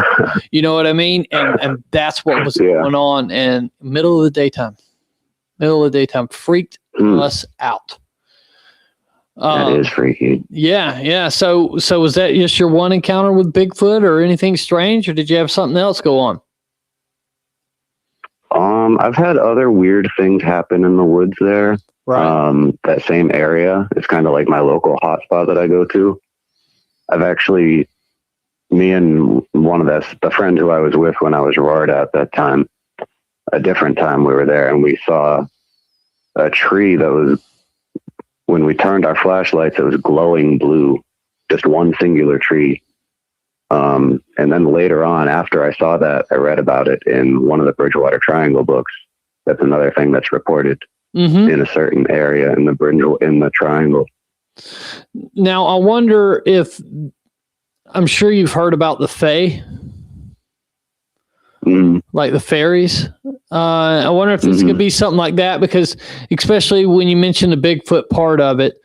You know what I mean? And that's what was going on. And middle of the daytime freaked us out. That is freaky. Yeah. So was that just your one encounter with Bigfoot or anything strange, or did you have something else go on? I've had other weird things happen in the woods there. Right. That same area. It's kind of like my local hotspot that I go to. I've actually, me and the friend who I was with when I was roared at that time, a different time we were there, and we saw a tree that was, when we turned our flashlights, it was glowing blue, just one singular tree. And then later on, after I saw that, I read about it in one of the Bridgewater Triangle books. That's another thing that's reported in a certain area in the Triangle. Now, I wonder if, I'm sure you've heard about the Fae, like the fairies. I wonder if this could be something like that, because especially when you mention the Bigfoot part of it,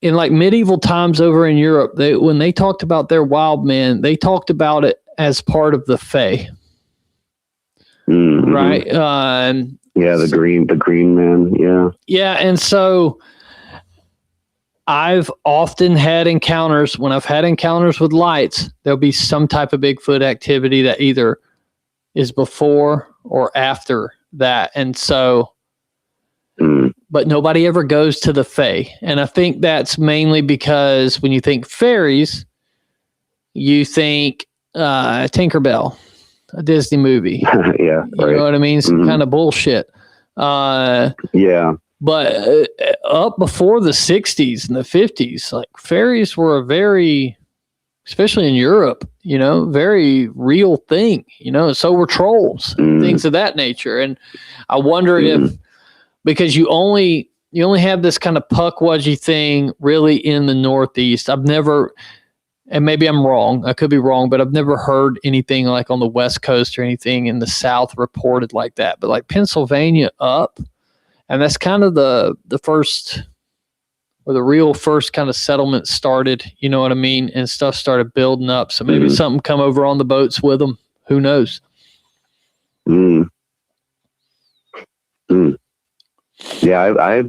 in like medieval times over in Europe, when they talked about their wild men, they talked about it as part of the Fae. Right. Yeah. The green man. Yeah. Yeah. And so I've often had encounters, when I've had encounters with lights, there'll be some type of Bigfoot activity that either is before or after that. And so, but nobody ever goes to the Fae. And I think that's mainly because when you think fairies, you think Tinkerbell, a Disney movie. Yeah, right. You know what I mean? Some kind of bullshit. Yeah. But up before the 60s and the 50s, like fairies were a very, especially in Europe, you know, very real thing, you know, so were trolls, things of that nature. And I wonder if, because you only have this kind of puckwudgie thing really in the Northeast. I've never, and maybe I'm wrong, I could be wrong, but I've never heard anything like on the West Coast or anything in the South reported like that. But like Pennsylvania up, and that's kind of the first, or the real first kind of settlement started, you know what I mean? And stuff started building up. So maybe something come over on the boats with them. Who knows? Yeah, I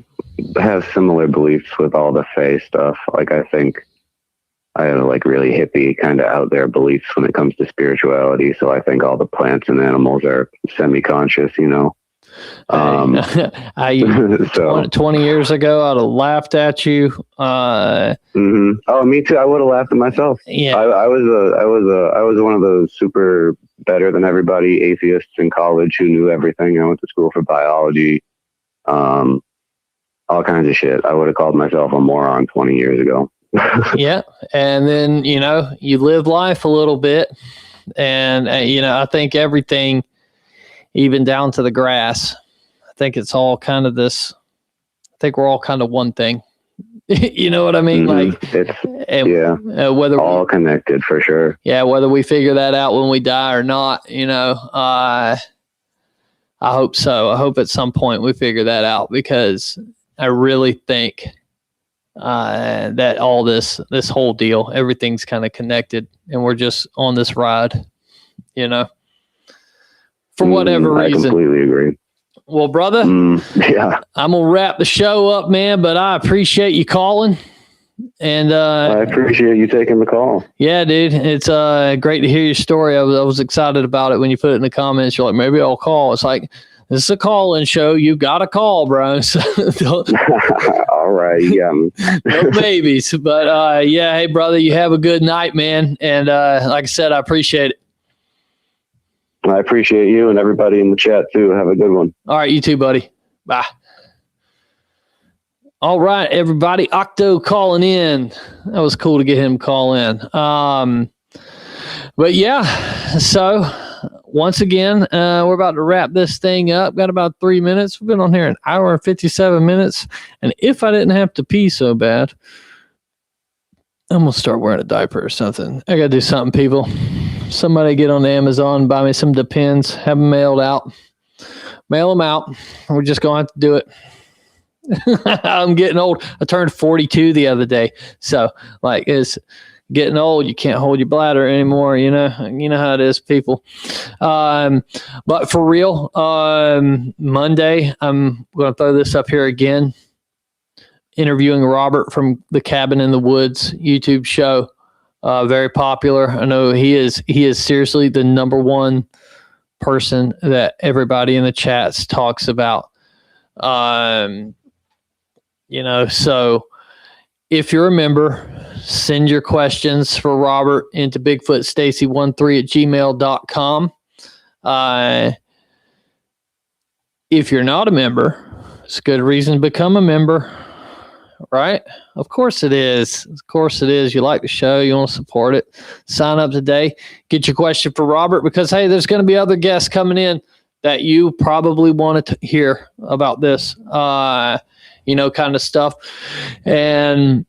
have similar beliefs with all the fae stuff. Like, I think I have like really hippie kind of out there beliefs when it comes to spirituality. So I think all the plants and animals are semi-conscious, you know. 20 years ago, I'd have laughed at you. Oh, me too. I would have laughed at myself. Yeah, I was one of those super better than everybody atheists in college who knew everything. I went to school for biology, all kinds of shit. I would have called myself a moron 20 years ago. Yeah, and then you know you live life a little bit, and you know I think everything, even down to the grass. I think it's all kind of this. I think we're all kind of one thing. You know what I mean? Like, whether all connected for sure. Yeah, whether we figure that out when we die or not, you know, I hope so. I hope at some point we figure that out, because I really think that all this whole deal, everything's kind of connected, and we're just on this ride, you know. For whatever reason. I completely agree. Well, brother, yeah, I'm going to wrap the show up, man, but I appreciate you calling. And I appreciate you taking the call. Yeah, dude. It's great to hear your story. I was excited about it when you put it in the comments. You're like, maybe I'll call. It's like, this is a call-in show. You got to call, bro. So all right. Yeah. No babies. But yeah, hey, brother, you have a good night, man. And like I said, I appreciate it. I appreciate you and everybody in the chat too. Have a good one. All right, you too, buddy. Bye. All right, everybody. Octo calling in. That was cool to get him to call in. But yeah, so once again, we're about to wrap this thing up. Got about 3 minutes. We've been on here an hour and 57 minutes. And if I didn't have to pee so bad, I'm going to start wearing a diaper or something. I got to do something, people. Somebody get on Amazon, buy me some Depends, have them mailed out. Mail them out. We're just going to have to do it. I'm getting old. I turned 42 the other day. So, like, it's getting old. You can't hold your bladder anymore, you know. You know how it is, people. But for real, Monday, I'm going to throw this up here again. Interviewing Robert from the Cabin in the Woods YouTube show. Very popular. I know he is seriously the number one person that everybody in the chats talks about. You know, so if you're a member, send your questions for Robert into bigfootstacy13@gmail.com. If you're not a member, it's a good reason to become a member. Right? Of course it is. Of course it is. You like the show. You want to support it. Sign up today. Get your question for Robert, because, hey, there's going to be other guests coming in that you probably want to hear about this, you know, kind of stuff. And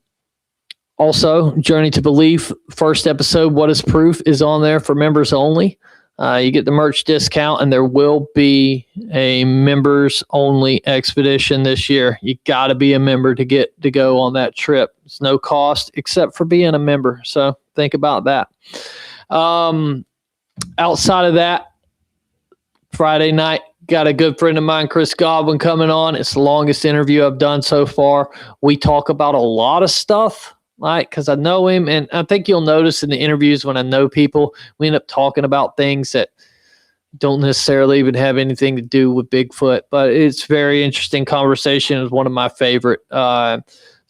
also, Journey to Belief, first episode, What is Proof, is on there for members only. You get the merch discount, and there will be a members only expedition this year. You got to be a member to get to go on that trip. It's no cost except for being a member. So think about that. Outside of that, Friday night, got a good friend of mine, Chris Godwin, coming on. It's the longest interview I've done so far. We talk about a lot of stuff. Like, because I know him, and I think you'll notice in the interviews when I know people, we end up talking about things that don't necessarily even have anything to do with Bigfoot, but it's very interesting conversation. It's one of my favorite. So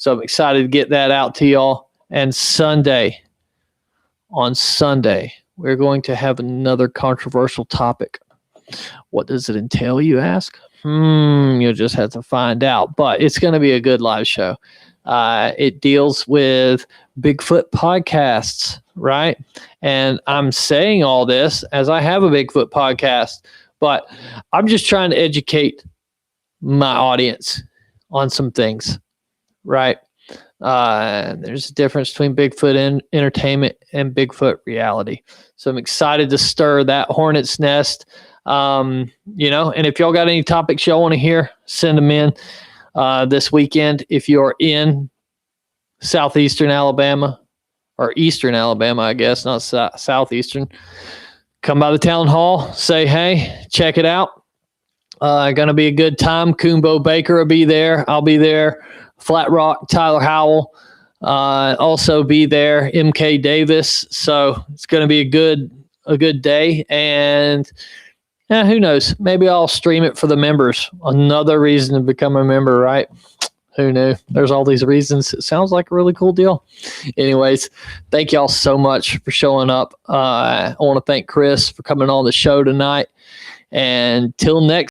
I'm excited to get that out to y'all. And on Sunday, we're going to have another controversial topic. What does it entail, you ask? You'll just have to find out. But it's going to be a good live show. It deals with Bigfoot podcasts, right? And I'm saying all this as I have a Bigfoot podcast, but I'm just trying to educate my audience on some things, right? There's a difference between Bigfoot entertainment and Bigfoot reality. So I'm excited to stir that hornet's nest. And if y'all got any topics y'all want to hear, send them in this weekend. If you're in southeastern Alabama or eastern Alabama, I guess, not southeastern, come by the town hall, say hey, check it out. Going to be a good time. Coon Baker will be there. I'll be there. Flat Rock, Tyler Howell, also be there. MK Davis. So it's going to be a good day. And who knows? Maybe I'll stream it for the members. Another reason to become a member, right? Who knew? There's all these reasons. It sounds like a really cool deal. Anyways, thank y'all so much for showing up. I want to thank Chris for coming on the show tonight. And till next